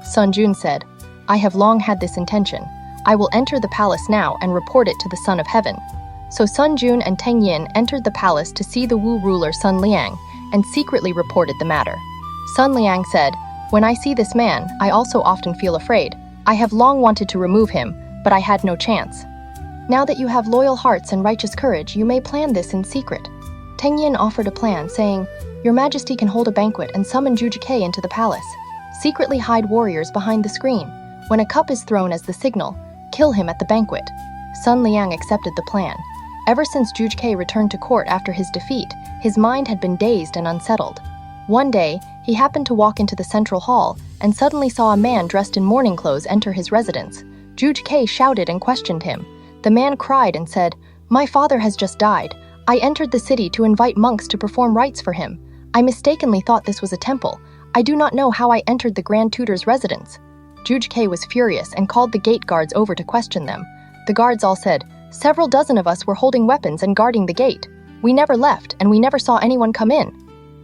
Sun Jun said, "I have long had this intention. I will enter the palace now and report it to the Son of Heaven." So Sun Jun and Teng Yin entered the palace to see the Wu ruler Sun Liang and secretly reported the matter. Sun Liang said, "When I see this man, I also often feel afraid. I have long wanted to remove him, but I had no chance. Now that you have loyal hearts and righteous courage, you may plan this in secret." Teng Yin offered a plan, saying, "Your Majesty can hold a banquet and summon Zhu Zhike into the palace. Secretly hide warriors behind the screen. When a cup is thrown as the signal, kill him at the banquet." Sun Liang accepted the plan. Ever since Zhu Zhike returned to court after his defeat, his mind had been dazed and unsettled. One day, he happened to walk into the central hall and suddenly saw a man dressed in mourning clothes enter his residence. Zhu Zhike shouted and questioned him. The man cried and said, "My father has just died. I entered the city to invite monks to perform rites for him. I mistakenly thought this was a temple. I do not know how I entered the Grand Tutor's residence." Zhu Zhike was furious and called the gate guards over to question them. The guards all said, "Several dozen of us were holding weapons and guarding the gate. We never left, and we never saw anyone come in."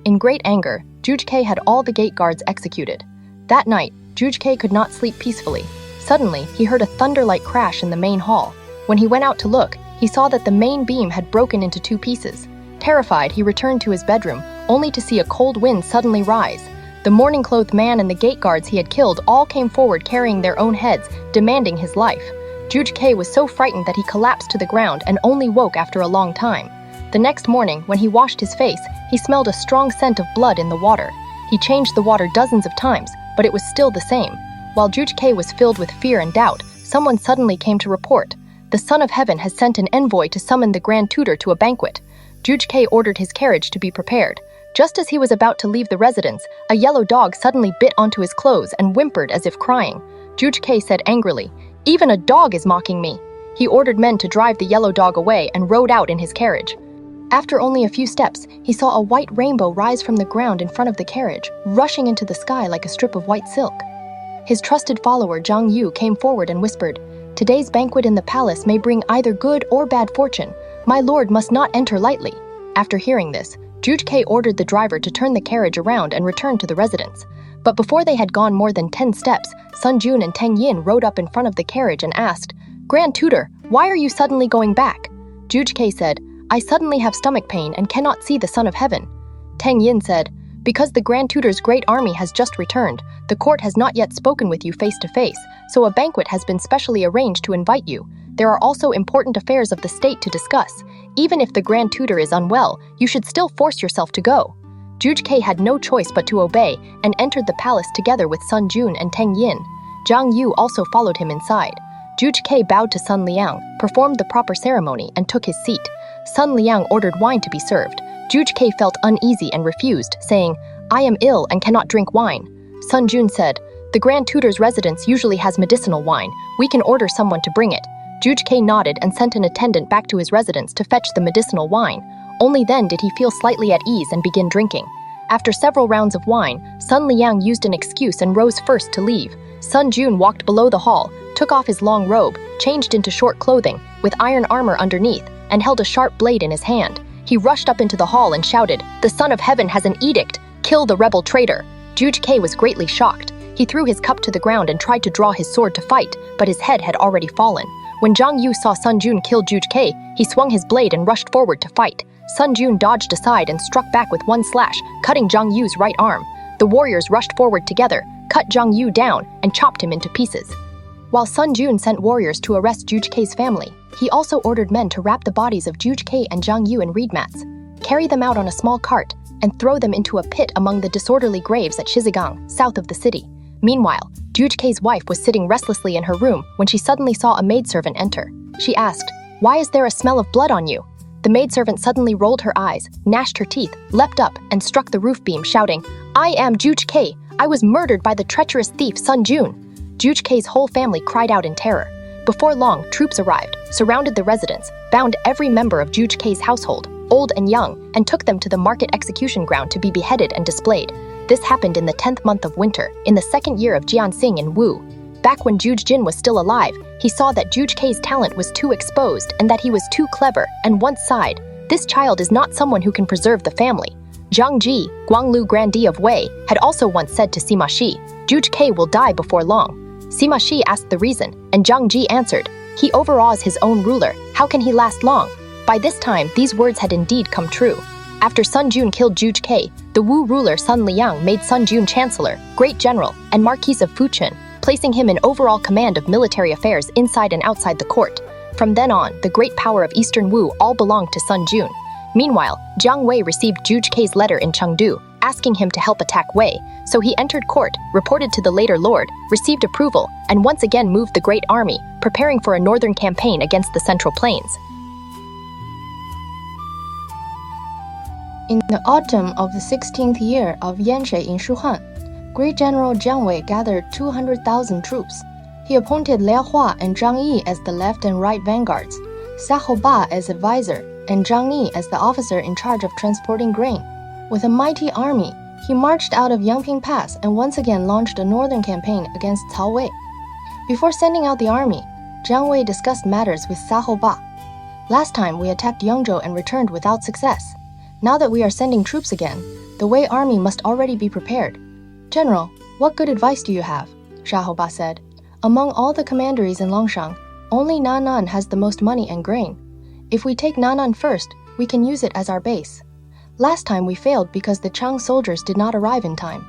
In great anger, Zhu Zhike had all the gate guards executed. That night, Zhu Zhike could not sleep peacefully. Suddenly, he heard a thunder-like crash in the main hall. When he went out to look, he saw that the main beam had broken into two pieces. Terrified, he returned to his bedroom, only to see a cold wind suddenly rise. The mourning-clothed man and the gate guards he had killed all came forward carrying their own heads, demanding his life. Zhu Zhike was so frightened that he collapsed to the ground and only woke after a long time. The next morning, when he washed his face, he smelled a strong scent of blood in the water. He changed the water dozens of times, but it was still the same. While Zhu Zhike was filled with fear and doubt, someone suddenly came to report. The Son of Heaven has sent an envoy to summon the Grand Tutor to a banquet. Zhu Zhike ordered his carriage to be prepared. Just as he was about to leave the residence, a yellow dog suddenly bit onto his clothes and whimpered as if crying. Zhu Zhike said angrily, "Even a dog is mocking me." He ordered men to drive the yellow dog away and rode out in his carriage. After only a few steps, he saw a white rainbow rise from the ground in front of the carriage, rushing into the sky like a strip of white silk. His trusted follower Zhang Yu came forward and whispered, "Today's banquet in the palace may bring either good or bad fortune. My lord must not enter lightly." After hearing this, Zhu Zhike ordered the driver to turn the carriage around and return to the residence. But before they had gone more than 10 steps, Sun Jun and Teng Yin rode up in front of the carriage and asked, "Grand Tutor, why are you suddenly going back?" Zhu Zhike said, "I suddenly have stomach pain and cannot see the Son of Heaven." Teng Yin said, "Because the Grand Tutor's great army has just returned, the court has not yet spoken with you face to face, so a banquet has been specially arranged to invite you. There are also important affairs of the state to discuss. Even if the Grand Tutor is unwell, you should still force yourself to go." Zhu Zhike had no choice but to obey and entered the palace together with Sun Jun and Teng Yin. Zhang Yu also followed him inside. Zhu Zhike bowed to Sun Liang, performed the proper ceremony, and took his seat. Sun Liang ordered wine to be served. Zhu Zhike felt uneasy and refused, saying, "I am ill and cannot drink wine." Sun Jun said, The Grand Tutor's residence usually has medicinal wine. We can order someone to bring it. Juj nodded and sent an attendant back to his residence to fetch the medicinal wine. Only then did he feel slightly at ease and begin drinking. After several rounds of wine, Sun Liang used an excuse and rose first to leave. Sun Jun walked below the hall, took off his long robe, changed into short clothing, with iron armor underneath, and held a sharp blade in his hand. He rushed up into the hall and shouted, "The Son of Heaven has an edict! Kill the rebel traitor!" Juj was greatly shocked. He threw his cup to the ground and tried to draw his sword to fight, but his head had already fallen. When Zhang Yu saw Sun Jun kill Juj, he swung his blade and rushed forward to fight. Sun Jun dodged aside and struck back with one slash, cutting Zhang Yu's right arm. The warriors rushed forward together, cut Zhang Yu down, and chopped him into pieces. While Sun Jun sent warriors to arrest Juj family, he also ordered men to wrap the bodies of Juj and Zhang Yu in reed mats, carry them out on a small cart, and throw them into a pit among the disorderly graves at Shizigang, south of the city. Meanwhile, Juj wife was sitting restlessly in her room when she suddenly saw a maidservant enter. She asked, "Why is there a smell of blood on you?" The maidservant suddenly rolled her eyes, gnashed her teeth, leapt up, and struck the roof beam, shouting, "I am Juj! I was murdered by the treacherous thief Sun Jun!" Juj whole family cried out in terror. Before long, troops arrived, surrounded the residence, bound every member of Juj household, old and young, and took them to the market execution ground to be beheaded and displayed. This happened in the 10th month of winter, in the 2nd year of Jianxing in Wu. Back when Juj was still alive, he saw that Juj talent was too exposed and that he was too clever, and once sighed, "This child is not someone who can preserve the family." Zhang Ji, Guanglu Grandee of Wei, had also once said to Sima Yi, "Juj will die before long." Sima Yi asked the reason, and Zhang Ji answered, "He overawes his own ruler. How can he last long?" By this time, these words had indeed come true. After Sun Jun killed Juj, the Wu ruler Sun Liang made Sun Jun chancellor, great general, and marquis of Fuchun, placing him in overall command of military affairs inside and outside the court. From then on, the great power of Eastern Wu all belonged to Sun Jun. Meanwhile, Jiang Wei received Juj letter in Chengdu, asking him to help attack Wei, so he entered court, reported to the later lord, received approval, and once again moved the great army, preparing for a northern campaign against the Central Plains. In the autumn of the 16th year of Yanshui in Shuhan, Great General Jiang Wei gathered 200,000 troops. He appointed Liao Hua and Zhang Yi as the left and right vanguards, Xiahou Ba as advisor, and Zhang Yi as the officer in charge of transporting grain. With a mighty army, he marched out of Yangping Pass and once again launched a northern campaign against Cao Wei. Before sending out the army, Jiang Wei discussed matters with Xiahou Ba. "Last time we attacked Yangzhou and returned without success. Now that we are sending troops again, the Wei army must already be prepared. General, what good advice do you have?" Xiahou Ba said. "Among all the commanderies in Longshang, only Nan'an has the most money and grain. If we take Nan'an first, we can use it as our base. Last time we failed because the Chang soldiers did not arrive in time.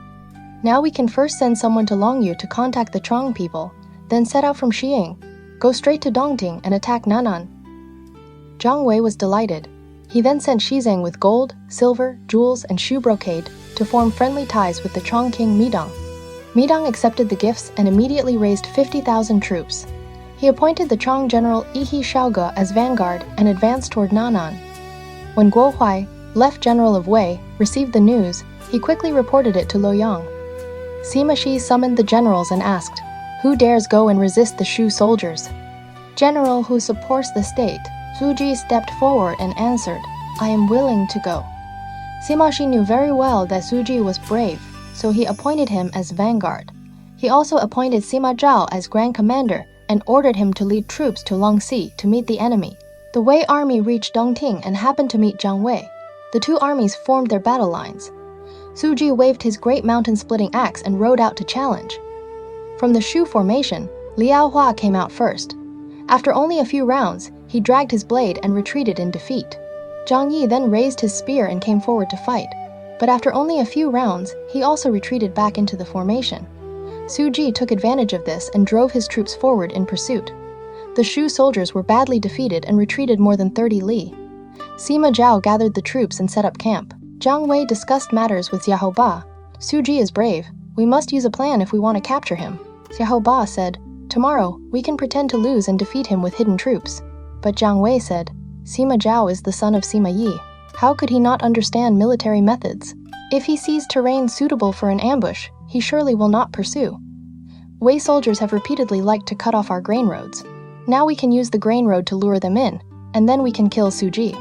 Now we can first send someone to Longyu to contact the Chang people, then set out from Xiying, go straight to Dongting and attack Nan'an." Zhang Wei was delighted. He then sent Shizeng with gold, silver, jewels, and shoe brocade to form friendly ties with the Chang king Midang. Midang accepted the gifts and immediately raised 50,000 troops. He appointed the Chang general Yihi Shaoge as vanguard and advanced toward Nan'an. When Guo Huai, left general of Wei, received the news, he quickly reported it to Luoyang. Sima Yi summoned the generals and asked, "Who dares go and resist the Shu soldiers?" "General who supports the state," Su Ji stepped forward and answered, "I am willing to go." Sima Yi knew very well that Su Ji was brave, so he appointed him as vanguard. He also appointed Sima Zhao as grand commander and ordered him to lead troops to Longxi to meet the enemy. The Wei army reached Dongting and happened to meet Jiang Wei. The two armies formed their battle lines. Su Ji waved his great mountain-splitting axe and rode out to challenge. From the Shu formation, Liao Hua came out first. After only a few rounds, he dragged his blade and retreated in defeat. Zhang Yi then raised his spear and came forward to fight, but after only a few rounds, he also retreated back into the formation. Su Ji took advantage of this and drove his troops forward in pursuit. The Shu soldiers were badly defeated and retreated more than 30 li. Sima Zhao gathered the troops and set up camp. Jiang Wei discussed matters with Xiahou Ba. "Su Ji is brave. We must use a plan if we want to capture him." Xiahou Ba said, "Tomorrow, we can pretend to lose and defeat him with hidden troops." But Jiang Wei said, "Sima Zhao is the son of Sima Yi. How could he not understand military methods? If he sees terrain suitable for an ambush, he surely will not pursue." Wei soldiers have repeatedly liked to cut off our grain roads. Now we can use the grain road to lure them in, and then we can kill Su Ji."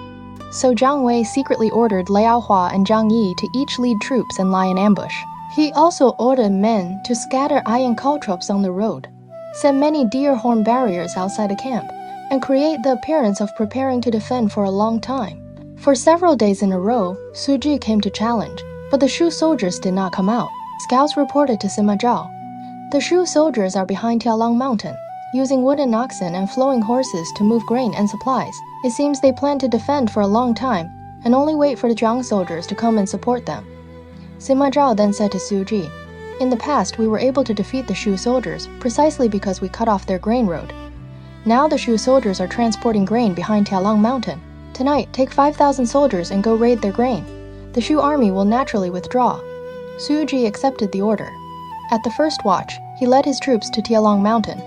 So Jiang Wei secretly ordered Liao Hua and Zhang Yi to each lead troops and lie in ambush. He also ordered men to scatter iron caltrops on the road, set many deer horn barriers outside the camp, and create the appearance of preparing to defend for a long time. For several days in a row, Su Ji came to challenge, but the Shu soldiers did not come out. Scouts reported to Sima Zhao. The Shu soldiers are behind Tiaolong Mountain, using wooden oxen and flowing horses to move grain and supplies. It seems they plan to defend for a long time and only wait for the Zhang soldiers to come and support them. Sima Zhao then said to Su Ji, "In the past, we were able to defeat the Shu soldiers precisely because we cut off their grain road. Now the Shu soldiers are transporting grain behind Tiaolong Mountain. Tonight, take 5,000 soldiers and go raid their grain. The Shu army will naturally withdraw." Su Ji accepted the order. At the first watch, he led his troops to Tiaolong Mountain.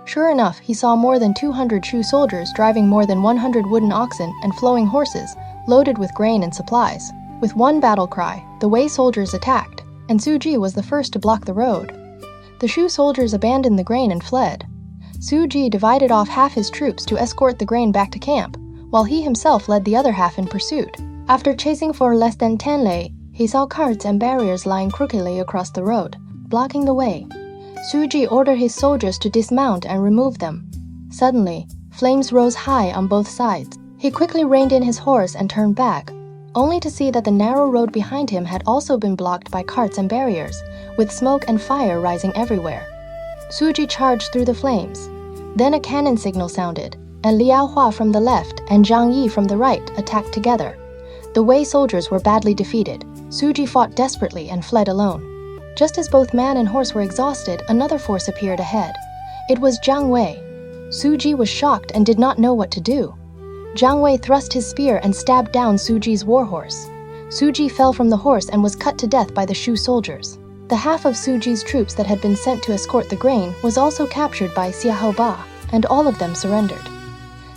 Sure enough, he saw more than 200 Shu soldiers driving more than 100 wooden oxen and flowing horses, loaded with grain and supplies. With one battle cry, the Wei soldiers attacked, and Su Ji was the first to block the road. The Shu soldiers abandoned the grain and fled. Su Ji divided off half his troops to escort the grain back to camp, while he himself led the other half in pursuit. After chasing for less than 10 li, he saw carts and barriers lying crookedly across the road, blocking the way. Su Ji ordered his soldiers to dismount and remove them. Suddenly, flames rose high on both sides. He quickly reined in his horse and turned back, only to see that the narrow road behind him had also been blocked by carts and barriers, with smoke and fire rising everywhere. Su Ji charged through the flames. Then a cannon signal sounded, and Liao Hua from the left and Zhang Yi from the right attacked together. The Wei soldiers were badly defeated. Su Ji fought desperately and fled alone. Just as both man and horse were exhausted, another force appeared ahead. It was Jiang Wei. Su Ji was shocked and did not know what to do. Jiang Wei thrust his spear and stabbed down Su Ji's warhorse. Su Ji fell from the horse and was cut to death by the Shu soldiers. The half of Su Ji's troops that had been sent to escort the grain was also captured by Xiahou Ba, and all of them surrendered.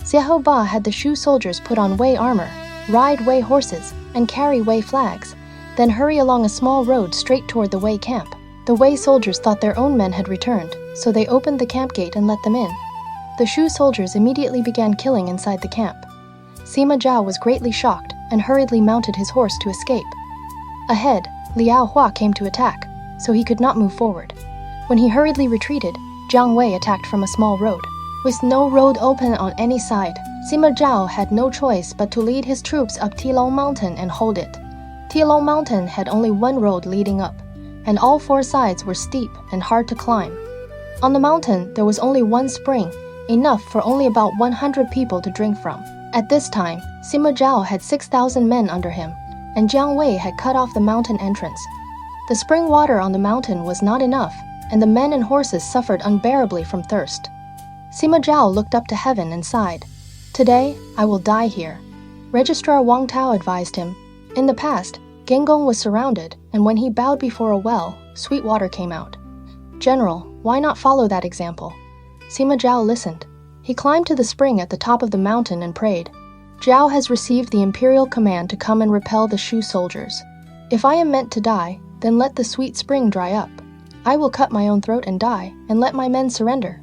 Xiahou Ba had the Shu soldiers put on Wei armor, ride Wei horses, and carry Wei flags, then hurry along a small road straight toward the Wei camp. The Wei soldiers thought their own men had returned, so they opened the camp gate and let them in. The Shu soldiers immediately began killing inside the camp. Sima Zhao was greatly shocked and hurriedly mounted his horse to escape. Ahead, Liao Hua came to attack, so he could not move forward. When he hurriedly retreated, Jiang Wei attacked from a small road. With no road open on any side, Sima Zhao had no choice but to lead his troops up Tialong Mountain and hold it. Tialong Mountain had only one road leading up, and all four sides were steep and hard to climb. On the mountain, there was only one spring, enough for only about 100 people to drink from. At this time, Sima Zhao had 6,000 men under him, and Jiang Wei had cut off the mountain entrance. The spring water on the mountain was not enough, and the men and horses suffered unbearably from thirst. Sima Zhao looked up to heaven and sighed. "Today, I will die here." Registrar Wang Tao advised him. In the past, Gengong was surrounded, and when he bowed before a well, sweet water came out. "General, why not follow that example?" Sima Zhao listened. He climbed to the spring at the top of the mountain and prayed. "Zhao has received the imperial command to come and repel the Shu soldiers. If I am meant to die, then let the sweet spring dry up. I will cut my own throat and die, and let my men surrender.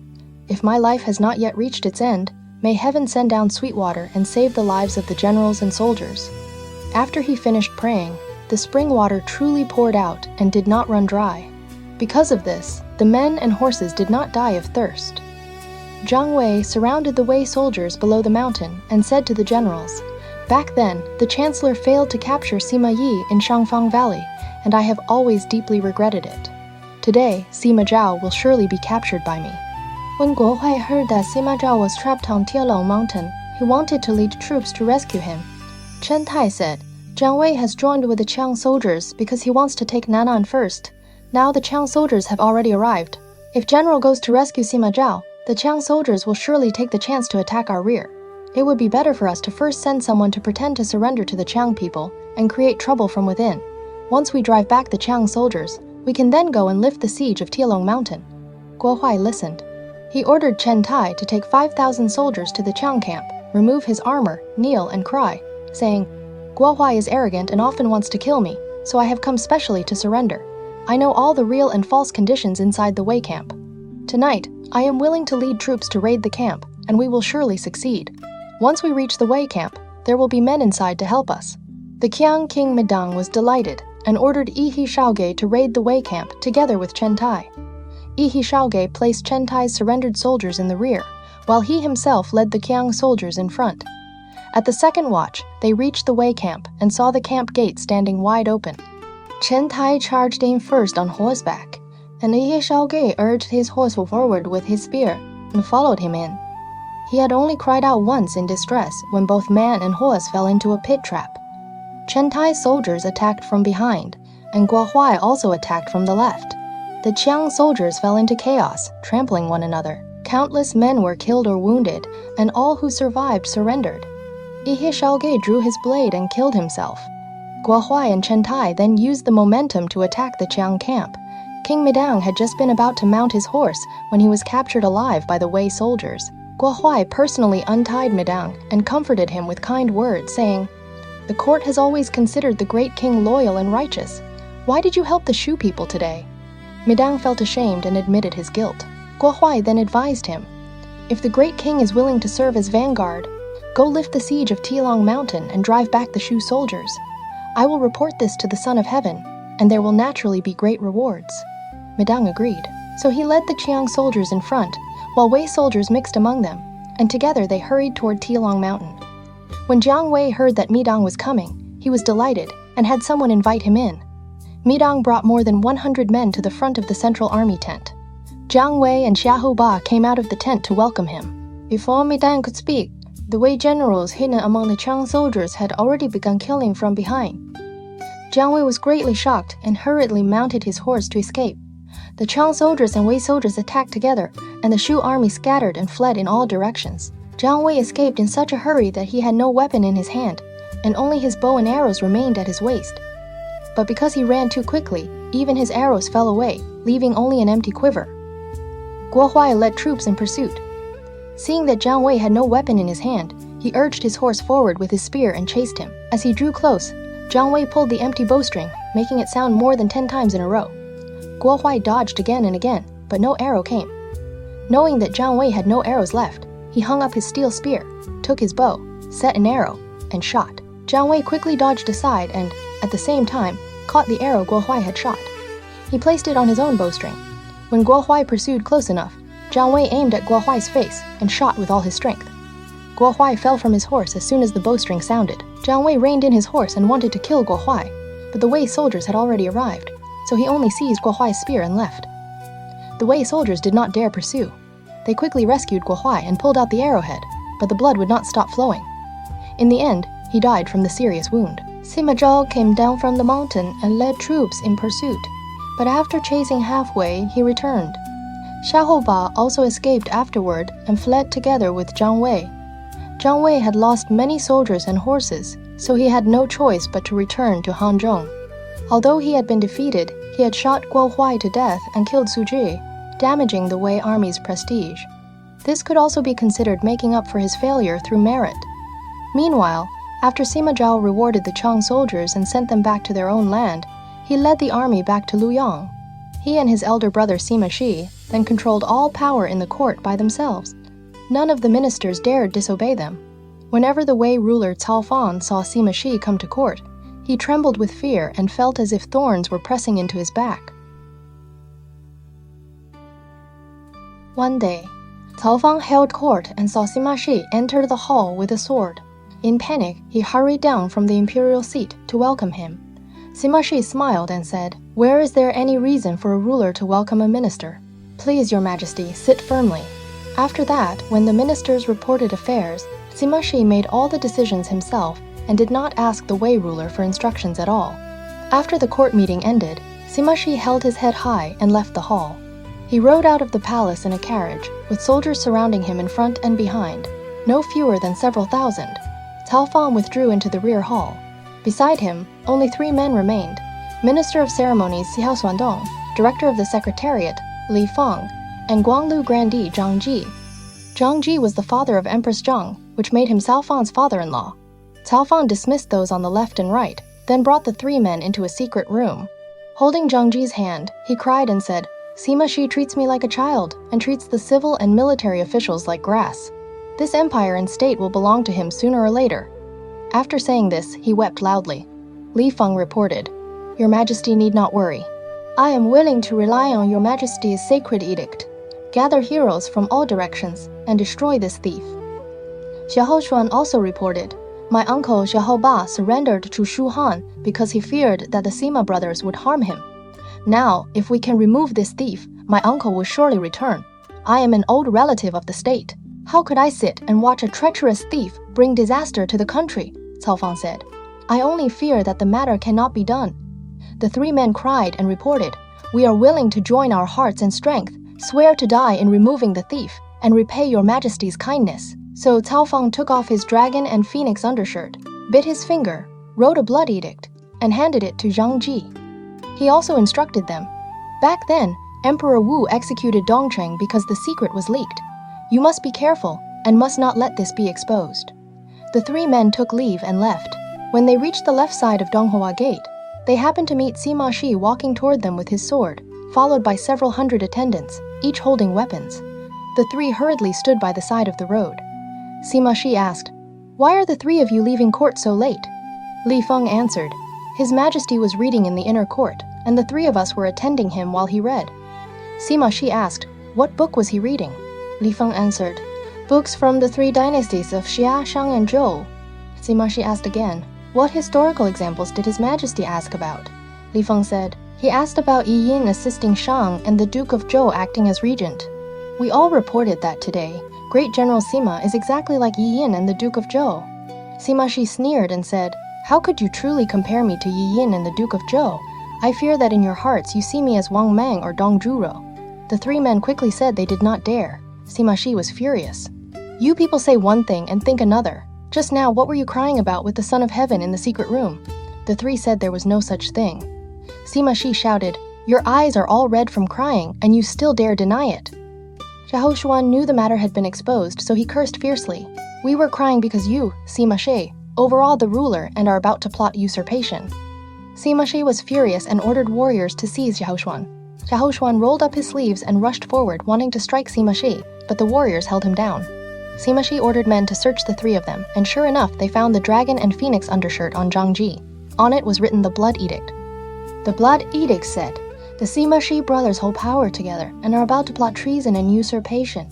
If my life has not yet reached its end, may heaven send down sweet water and save the lives of the generals and soldiers." After he finished praying, the spring water truly poured out and did not run dry. Because of this, the men and horses did not die of thirst. Jiang Wei surrounded the Wei soldiers below the mountain and said to the generals, "Back then, the chancellor failed to capture Sima Yi in Shangfang Valley, and I have always deeply regretted it. Today, Sima Zhao will surely be captured by me." When Guo Huai heard that Sima Zhao was trapped on Tialong Mountain, he wanted to lead troops to rescue him. Chen Tai said, "Jiang Wei has joined with the Qiang soldiers because he wants to take Nan'an first. Now the Qiang soldiers have already arrived. If General goes to rescue Sima Zhao, the Qiang soldiers will surely take the chance to attack our rear. It would be better for us to first send someone to pretend to surrender to the Qiang people and create trouble from within. Once we drive back the Qiang soldiers, we can then go and lift the siege of Tialong Mountain." Guo Huai listened. He ordered Chen Tai to take 5,000 soldiers to the Qiang camp, remove his armor, kneel and cry, saying, "Guo Huai is arrogant and often wants to kill me, so I have come specially to surrender. I know all the real and false conditions inside the Wei camp. Tonight, I am willing to lead troops to raid the camp, and we will surely succeed. Once we reach the Wei camp, there will be men inside to help us." The Qiang king Midang was delighted and ordered Yi Shaoge to raid the Wei camp together with Chen Tai. Yi Shaoge placed Chen Tai's surrendered soldiers in the rear, while he himself led the Qiang soldiers in front. At the second watch, they reached the Wei camp and saw the camp gate standing wide open. Chen Tai charged in first on horseback, and Yi Shaoge urged his horse forward with his spear and followed him in. He had only cried out once in distress when both man and horse fell into a pit trap. Chen Tai's soldiers attacked from behind, and Guo Huai also attacked from the left. The Qiang soldiers fell into chaos, trampling one another. Countless men were killed or wounded, and all who survived surrendered. Yi Shaoge drew his blade and killed himself. Guo Huai and Chen Tai then used the momentum to attack the Qiang camp. King Midang had just been about to mount his horse when he was captured alive by the Wei soldiers. Guo Huai personally untied Midang and comforted him with kind words, saying, "The court has always considered the great king loyal and righteous. Why did you help the Shu people today?" Midang felt ashamed and admitted his guilt. Guo Huai then advised him, "If the great king is willing to serve as vanguard, go lift the siege of Tilong Mountain and drive back the Shu soldiers. I will report this to the Son of Heaven, and there will naturally be great rewards." Midang agreed, so he led the Qiang soldiers in front, while Wei soldiers mixed among them, and together they hurried toward Tilong Mountain. When Jiang Wei heard that Midang was coming, he was delighted and had someone invite him in. Midang brought more than 100 men to the front of the central army tent. Jiang Wei and Xiahou Ba came out of the tent to welcome him. Before Midang could speak, the Wei generals hidden among the Qiang soldiers had already begun killing from behind. Jiang Wei was greatly shocked and hurriedly mounted his horse to escape. The Qiang soldiers and Wei soldiers attacked together, and the Shu army scattered and fled in all directions. Jiang Wei escaped in such a hurry that he had no weapon in his hand, and only his bow and arrows remained at his waist. But because he ran too quickly, even his arrows fell away, leaving only an empty quiver. Guo Huai led troops in pursuit. Seeing that Jiang Wei had no weapon in his hand, he urged his horse forward with his spear and chased him. As he drew close, Jiang Wei pulled the empty bowstring, making it sound more than 10 times in a row. Guo Huai dodged again and again, but no arrow came. Knowing that Jiang Wei had no arrows left, he hung up his steel spear, took his bow, set an arrow, and shot. Jiang Wei quickly dodged aside and, at the same time, caught the arrow Guo Huai had shot. He placed it on his own bowstring. When Guo Huai pursued close enough, Jiang Wei aimed at Guo Huai's face and shot with all his strength. Guo Huai fell from his horse as soon as the bowstring sounded. Jiang Wei reined in his horse and wanted to kill Guo Huai, but the Wei soldiers had already arrived, so he only seized Guo Huai's spear and left. The Wei soldiers did not dare pursue. They quickly rescued Guo Huai and pulled out the arrowhead, but the blood would not stop flowing. In the end, he died from the serious wound. Sima Zhao came down from the mountain and led troops in pursuit, but after chasing halfway, he returned. Xiahou Ba also escaped afterward and fled together with Jiang Wei. Jiang Wei had lost many soldiers and horses, so he had no choice but to return to Hanzhong. Although he had been defeated, he had shot Guo Huai to death and killed Su Ji, damaging the Wei army's prestige. This could also be considered making up for his failure through merit. Meanwhile, after Sima Zhao rewarded the Qiang soldiers and sent them back to their own land, he led the army back to Luoyang. He and his elder brother Sima Shi then controlled all power in the court by themselves. None of the ministers dared disobey them. Whenever the Wei ruler Cao Fang saw Sima Shi come to court, he trembled with fear and felt as if thorns were pressing into his back. One day, Cao Fang held court and saw Sima Shi enter the hall with a sword. In panic, he hurried down from the imperial seat to welcome him. Sima Shi smiled and said, "Where is there any reason for a ruler to welcome a minister? Please, your majesty, sit firmly." After that, when the ministers reported affairs, Sima Shi made all the decisions himself and did not ask the Wei ruler for instructions at all. After the court meeting ended, Sima Shi held his head high and left the hall. He rode out of the palace in a carriage, with soldiers surrounding him in front and behind, no fewer than several thousand. Cao Fang withdrew into the rear hall. Beside him, only 3 men remained: Minister of Ceremonies Xiao Suandong, Director of the Secretariat Li Fang, and Guanglu Grandee Zhang Ji. Zhang Ji was the father of Empress Zhang, which made him Cao Fang's father-in-law. Cao Fang dismissed those on the left and right, then brought the 3 men into a secret room. Holding Zhang Ji's hand, he cried and said, Sima Yi treats me like a child and treats the civil and military officials like grass. This empire and state will belong to him sooner or later." After saying this, he wept loudly. Li Feng reported, "Your Majesty need not worry. I am willing to rely on Your Majesty's sacred edict. Gather heroes from all directions and destroy this thief." Cao Shuang also reported, "My uncle Xiahou Ba surrendered to Shu Han because he feared that the Sima brothers would harm him. Now, if we can remove this thief, my uncle will surely return. I am an old relative of the state. How could I sit and watch a treacherous thief bring disaster to the country?" Cao Fang said. "I only fear that the matter cannot be done." The three men cried and reported, "We are willing to join our hearts and strength, swear to die in removing the thief, and repay Your Majesty's kindness." So Cao Fang took off his dragon and phoenix undershirt, bit his finger, wrote a blood edict, and handed it to Zhang Ji. He also instructed them. Back then, Emperor Wu executed Dongcheng because the secret was leaked. You must be careful and must not let this be exposed. The three men took leave and left. When they reached the left side of Donghua Gate, they happened to meet Sima Yi walking toward them with his sword, followed by several hundred attendants, each holding weapons. The three hurriedly stood by the side of the road. Sima Yi asked, "Why are the three of you leaving court so late?" Li Feng answered, "His Majesty was reading in the inner court, and the three of us were attending him while he read." Sima Yi asked, "What book was he reading?" Li Feng answered, "Books from the three dynasties of Xia, Shang, and Zhou." Sima Yi asked again, "What historical examples did His Majesty ask about?" Li Feng said, "He asked about Yi Yin assisting Shang and the Duke of Zhou acting as regent. We all reported that today, Great General Sima is exactly like Yi Yin and the Duke of Zhou." Sima Yi sneered and said, "How could you truly compare me to Yi Yin and the Duke of Zhou? I fear that in your hearts you see me as Wang Mang or Dong Zhuo." The three men quickly said they did not dare. Sima Yi was furious. "You people say one thing and think another. Just now, what were you crying about with the Son of Heaven in the secret room?" The three said there was no such thing. Sima Yi shouted, "Your eyes are all red from crying, and you still dare deny it." Cao Shuang knew the matter had been exposed, so he cursed fiercely. "We were crying because you, Sima Yi, overawed the ruler and are about to plot usurpation." Sima Yi was furious and ordered warriors to seize Cao Shuang. Cao Shuang rolled up his sleeves and rushed forward, wanting to strike Sima Yi, but the warriors held him down. Sima Yi ordered men to search the three of them, and sure enough, they found the dragon and phoenix undershirt on Zhang Ji. On it was written the blood edict. The blood edict said, "The Sima Yi brothers hold power together and are about to plot treason and usurpation.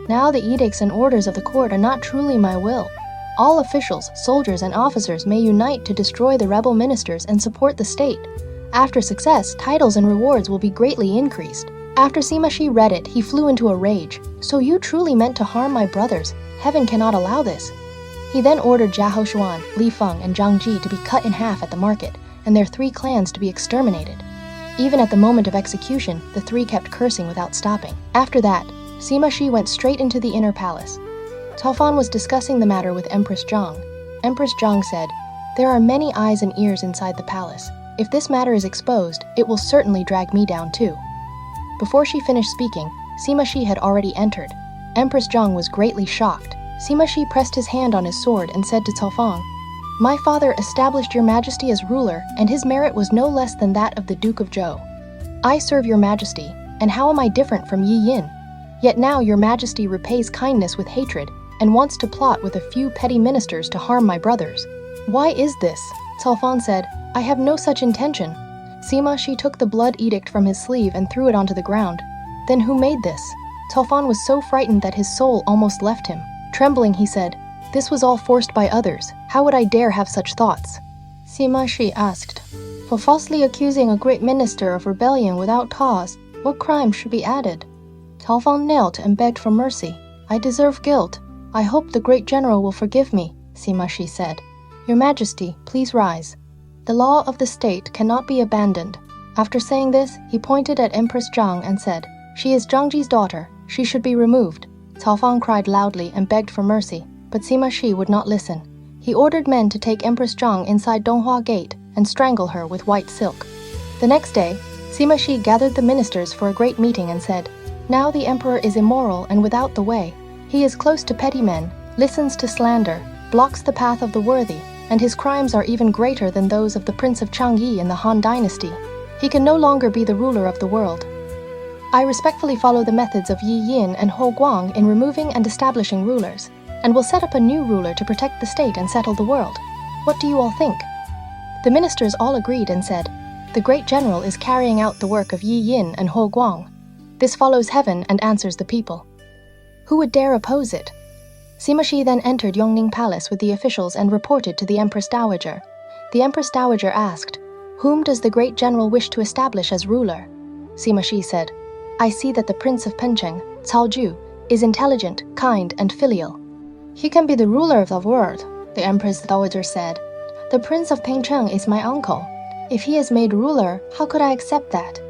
Now the edicts and orders of the court are not truly my will. All officials, soldiers, and officers may unite to destroy the rebel ministers and support the state. After success, titles and rewards will be greatly increased." After Sima Yi read it, he flew into a rage. "So you truly meant to harm my brothers? Heaven cannot allow this." He then ordered Cao Shuang, Li Feng, and Zhang Ji to be cut in half at the market, and their three clans to be exterminated. Even at the moment of execution, the three kept cursing without stopping. After that, Sima Yi went straight into the inner palace. Cao Fang was discussing the matter with Empress Zhang. Empress Zhang said, "There are many eyes and ears inside the palace. If this matter is exposed, it will certainly drag me down too." Before she finished speaking, Sima Yi had already entered. Empress Zhang was greatly shocked. Sima Yi pressed his hand on his sword and said to Cao Fang, "My father established your majesty as ruler, and his merit was no less than that of the Duke of Zhou. I serve your majesty, and how am I different from Yi Yin? Yet now your majesty repays kindness with hatred and wants to plot with a few petty ministers to harm my brothers. Why is this?" Cao Fang said, "I have no such intention." Sima Yi took the blood edict from his sleeve and threw it onto the ground. "Then who made this?" Cao Fang was so frightened that his soul almost left him. Trembling, he said, "This was all forced by others. How would I dare have such thoughts?" Sima Yi asked, "For falsely accusing a great minister of rebellion without cause, what crime should be added?" Cao Fang knelt and begged for mercy. "I deserve guilt. I hope the great general will forgive me," Sima Yi said. "Your Majesty, please rise. The law of the state cannot be abandoned." After saying this, he pointed at Empress Zhang and said, "She is Zhang Ji's daughter. She should be removed." Cao Fang cried loudly and begged for mercy, but Sima Yi would not listen. He ordered men to take Empress Zhang inside Donghua Gate and strangle her with white silk. The next day, Sima Yi gathered the ministers for a great meeting and said, "Now the emperor is immoral and without the way. He is close to petty men, listens to slander, blocks the path of the worthy, and his crimes are even greater than those of the Prince of Changyi in the Han dynasty. He can no longer be the ruler of the world." I respectfully follow the methods of Yi Yin and Ho Guang in removing and establishing rulers, and will set up a new ruler to protect the state and settle the world. What do you all think?" The ministers all agreed and said, "The great general is carrying out the work of Yi Yin and Ho Guang. This follows heaven and answers the people. Who would dare oppose it?" Sima Yi then entered Yongning Palace with the officials and reported to the Empress Dowager. The Empress Dowager asked, "Whom does the great general wish to establish as ruler?" Sima Yi said, "I see that the Prince of Pencheng, Cao Ju, is intelligent, kind, and filial. He can be the ruler of the world," the Empress Dowager said. "The Prince of Pencheng is my uncle. If he is made ruler, how could I accept that?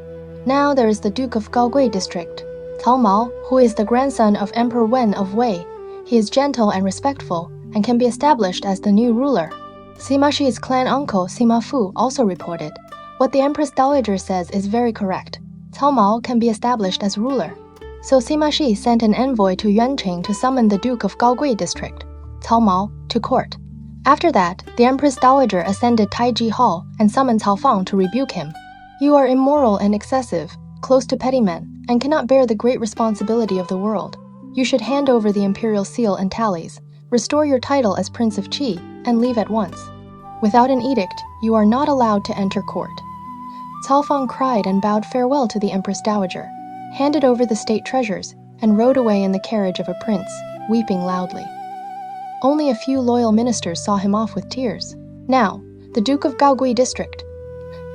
Now there is the Duke of Gaogui district, Cao Mao, who is the grandson of Emperor Wen of Wei. He is gentle and respectful, and can be established as the new ruler." Sima Yi's clan uncle, Sima Fu, also reported, "What the Empress Dowager says is very correct. Cao Mao can be established as ruler." So Sima Yi sent an envoy to Yuanqing to summon the Duke of Gaogui district, Cao Mao, to court. After that, the Empress Dowager ascended Taiji Hall and summoned Cao Fang to rebuke him. "You are immoral and excessive, close to petty men, and cannot bear the great responsibility of the world. You should hand over the imperial seal and tallies, restore your title as Prince of Qi, and leave at once. Without an edict, you are not allowed to enter court." Cao Fang cried and bowed farewell to the Empress Dowager, handed over the state treasures, and rode away in the carriage of a prince, weeping loudly. Only a few loyal ministers saw him off with tears. Now, the Duke of Gaogui district,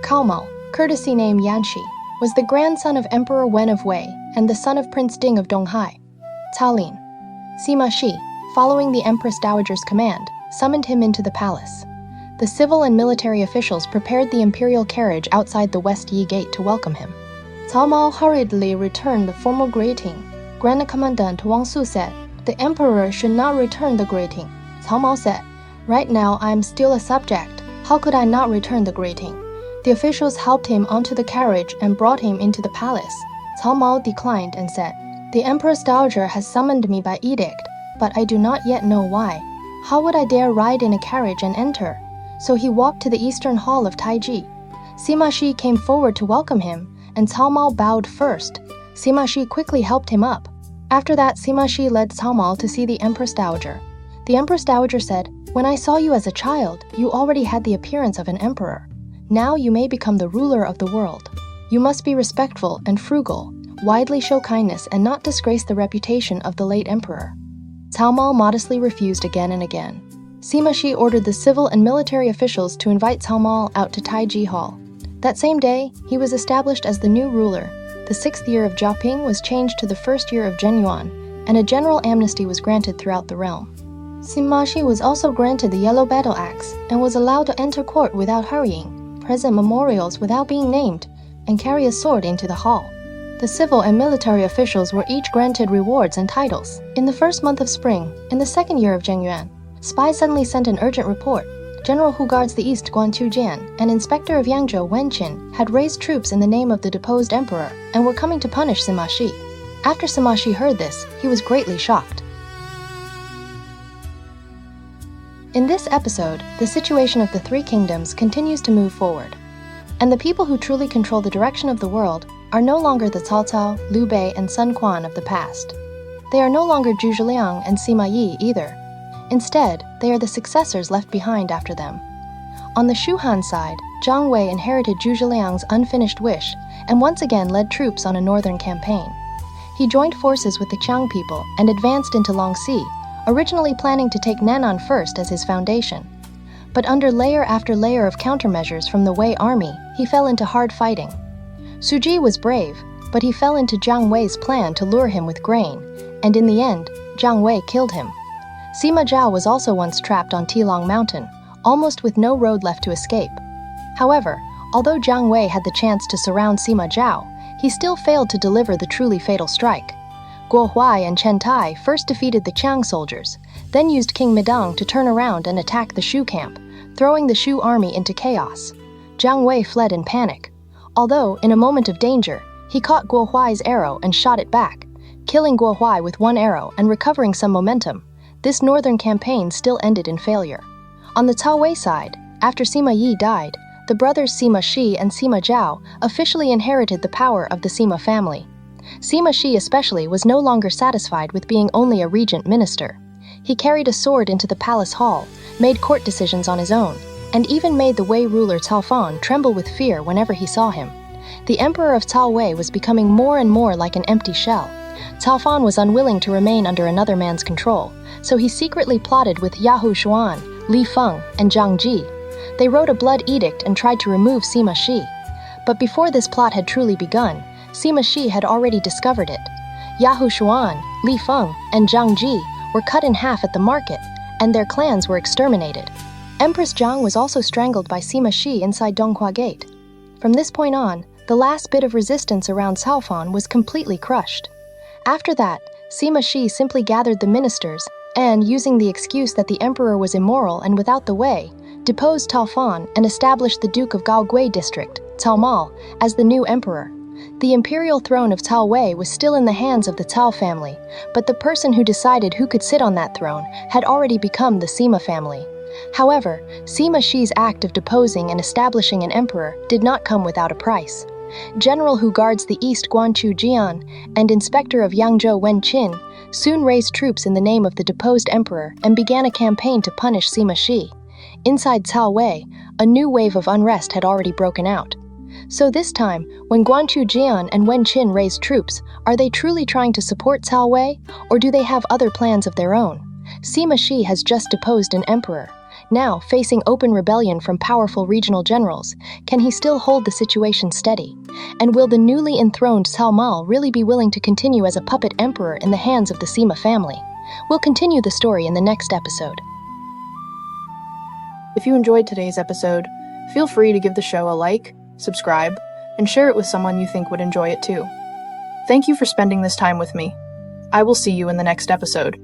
Cao Mao, courtesy name Yanxi, was the grandson of Emperor Wen of Wei and the son of Prince Ding of Donghai. Cao Lin, Sima Yi, following the Empress Dowager's command, summoned him into the palace. The civil and military officials prepared the imperial carriage outside the West Yi Gate to welcome him. Cao Mao hurriedly returned the formal greeting. Grand Commandant Wang Su said, "The emperor should not return the greeting." Cao Mao said, "Right now I am still a subject. How could I not return the greeting?" The officials helped him onto the carriage and brought him into the palace. Cao Mao declined and said, "The Empress Dowager has summoned me by edict, but I do not yet know why. How would I dare ride in a carriage and enter?" So he walked to the eastern hall of Taiji. Sima Yi came forward to welcome him, and Cao Mao bowed first. Sima Yi quickly helped him up. After that, Sima Yi led Cao Mao to see the Empress Dowager. The Empress Dowager said, "When I saw you as a child, you already had the appearance of an emperor. Now you may become the ruler of the world. You must be respectful and frugal, widely show kindness, and not disgrace the reputation of the late emperor." Cao Mao modestly refused again and again. Sima Yi ordered the civil and military officials to invite Cao Mao out to Taiji Hall. That same day, he was established as the new ruler. The 6th year of Jiaping was changed to the 1st year of Zhenyuan, and a general amnesty was granted throughout the realm. Sima Yi was also granted the yellow battle axe and was allowed to enter court without hurrying, present memorials without being named, and carry a sword into the hall. The civil and military officials were each granted rewards and titles. In the 1st month of spring, in the 2nd year of Zhenyuan, spies suddenly sent an urgent report. General who guards the east, Guan Qiujian, and Inspector of Yangzhou, Wen Qin, had raised troops in the name of the deposed emperor and were coming to punish Sima Yi. After Sima Yi heard this, he was greatly shocked. In this episode, the situation of the three kingdoms continues to move forward, and the people who truly control the direction of the world are no longer the Cao Cao, Liu Bei, and Sun Quan of the past. They are no longer Zhu Zhiliang and Sima Yi either. Instead, they are the successors left behind after them. On the Shu Han side, Jiang Wei inherited Zhu Zhiliang's unfinished wish and once again led troops on a northern campaign. He joined forces with the Qiang people and advanced into Longxi, originally planning to take Nan'an first as his foundation. But under layer after layer of countermeasures from the Wei army, he fell into hard fighting. Su Ji was brave, but he fell into Jiang Wei's plan to lure him with grain, and in the end, Jiang Wei killed him. Sima Zhao was also once trapped on Tilong Mountain, almost with no road left to escape. However, although Jiang Wei had the chance to surround Sima Zhao, he still failed to deliver the truly fatal strike. Guo Huai and Chen Tai first defeated the Qiang soldiers, then used King Midang to turn around and attack the Shu camp, throwing the Shu army into chaos. Jiang Wei fled in panic. Although, in a moment of danger, he caught Guo Huai's arrow and shot it back, killing Guo Huai with one arrow and recovering some momentum. This northern campaign still ended in failure. On the Cao Wei side, after Sima Yi died, the brothers Sima Shi and Sima Zhao officially inherited the power of the Sima family. Sima Yi especially was no longer satisfied with being only a regent minister. He carried a sword into the palace hall, made court decisions on his own, and even made the Wei ruler Cao Fang tremble with fear whenever he saw him. The emperor of Cao Wei was becoming more and more like an empty shell. Cao Fang was unwilling to remain under another man's control, so he secretly plotted with Cao Shuang, Li Feng, and Zhang Ji. They wrote a blood edict and tried to remove Sima Yi. But before this plot had truly begun, Sima Yi had already discovered it. Cao Shuang, Li Feng, and Zhang Ji were cut in half at the market, and their clans were exterminated. Empress Zhang was also strangled by Sima Yi inside Donghua Gate. From this point on, the last bit of resistance around Cao Fang was completely crushed. After that, Sima Yi simply gathered the ministers and, using the excuse that the emperor was immoral and without the way, deposed Cao Fang and established the Duke of Gaogui district, Cao Mal, as the new emperor. The imperial throne of Cao Wei was still in the hands of the Cao family, but the person who decided who could sit on that throne had already become the Sima family. However, Sima Yi's act of deposing and establishing an emperor did not come without a price. General who guards the East Guanchu Jian and Inspector of Yangzhou Wen Qin soon raised troops in the name of the deposed emperor and began a campaign to punish Sima Yi. Inside Cao Wei, a new wave of unrest had already broken out. So this time, when Guanchu Jian and Wen Qin raised troops, are they truly trying to support Cao Wei, or do they have other plans of their own? Sima Yi has just deposed an emperor. Now, facing open rebellion from powerful regional generals, can he still hold the situation steady? And will the newly enthroned Cao Mal really be willing to continue as a puppet emperor in the hands of the Sima family? We'll continue the story in the next episode. If you enjoyed today's episode, feel free to give the show a like, subscribe, and share it with someone you think would enjoy it too. Thank you for spending this time with me. I will see you in the next episode.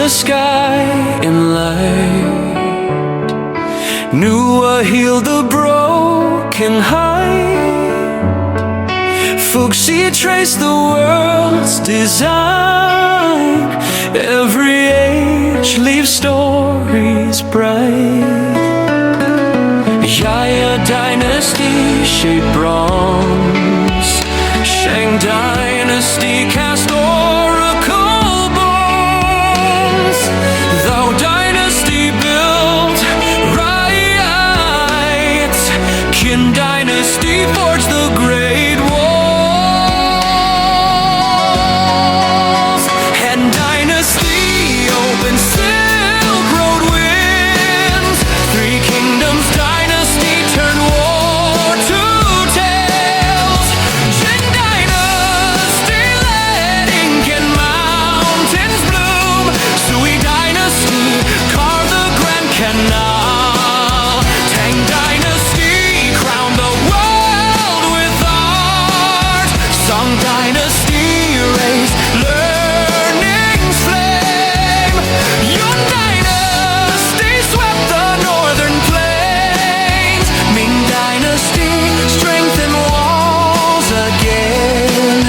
Sky in light, Nuwa healed the broken heart. Fuxi traced the world's design. Every age leaves stories bright. Yaya dynasty shaped bronze. Shang dynasty cast oracle. Qin dynasty forged the great walls, Han dynasty opened Silk Road winds. Three Kingdoms dynasty turned war to tales. Qin dynasty led ink and mountains bloom. Sui dynasty carved the Grand Canal. Tang dynasty the world with art. Song dynasty raised learning's flame. Yuan dynasty swept the northern plains. Ming dynasty strengthened walls again.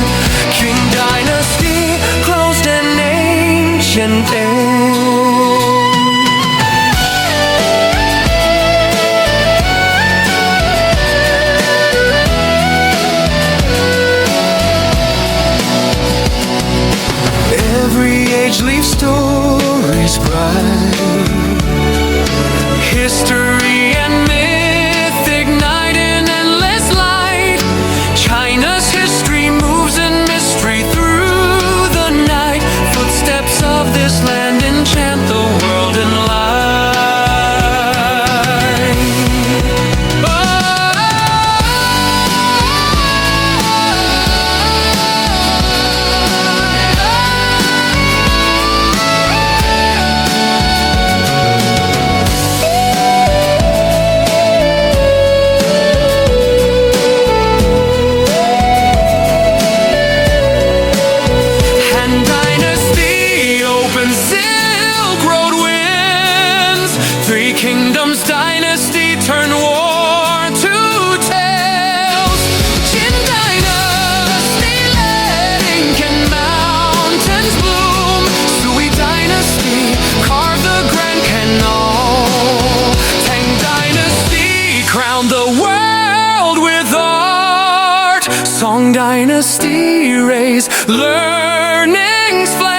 Qing dynasty closed an ancient end. Leave stories bright. History and myth ignite in endless light. China's history moves in mystery through the night. Footsteps of this land enchant the world in light. dynasty raise learning's flame.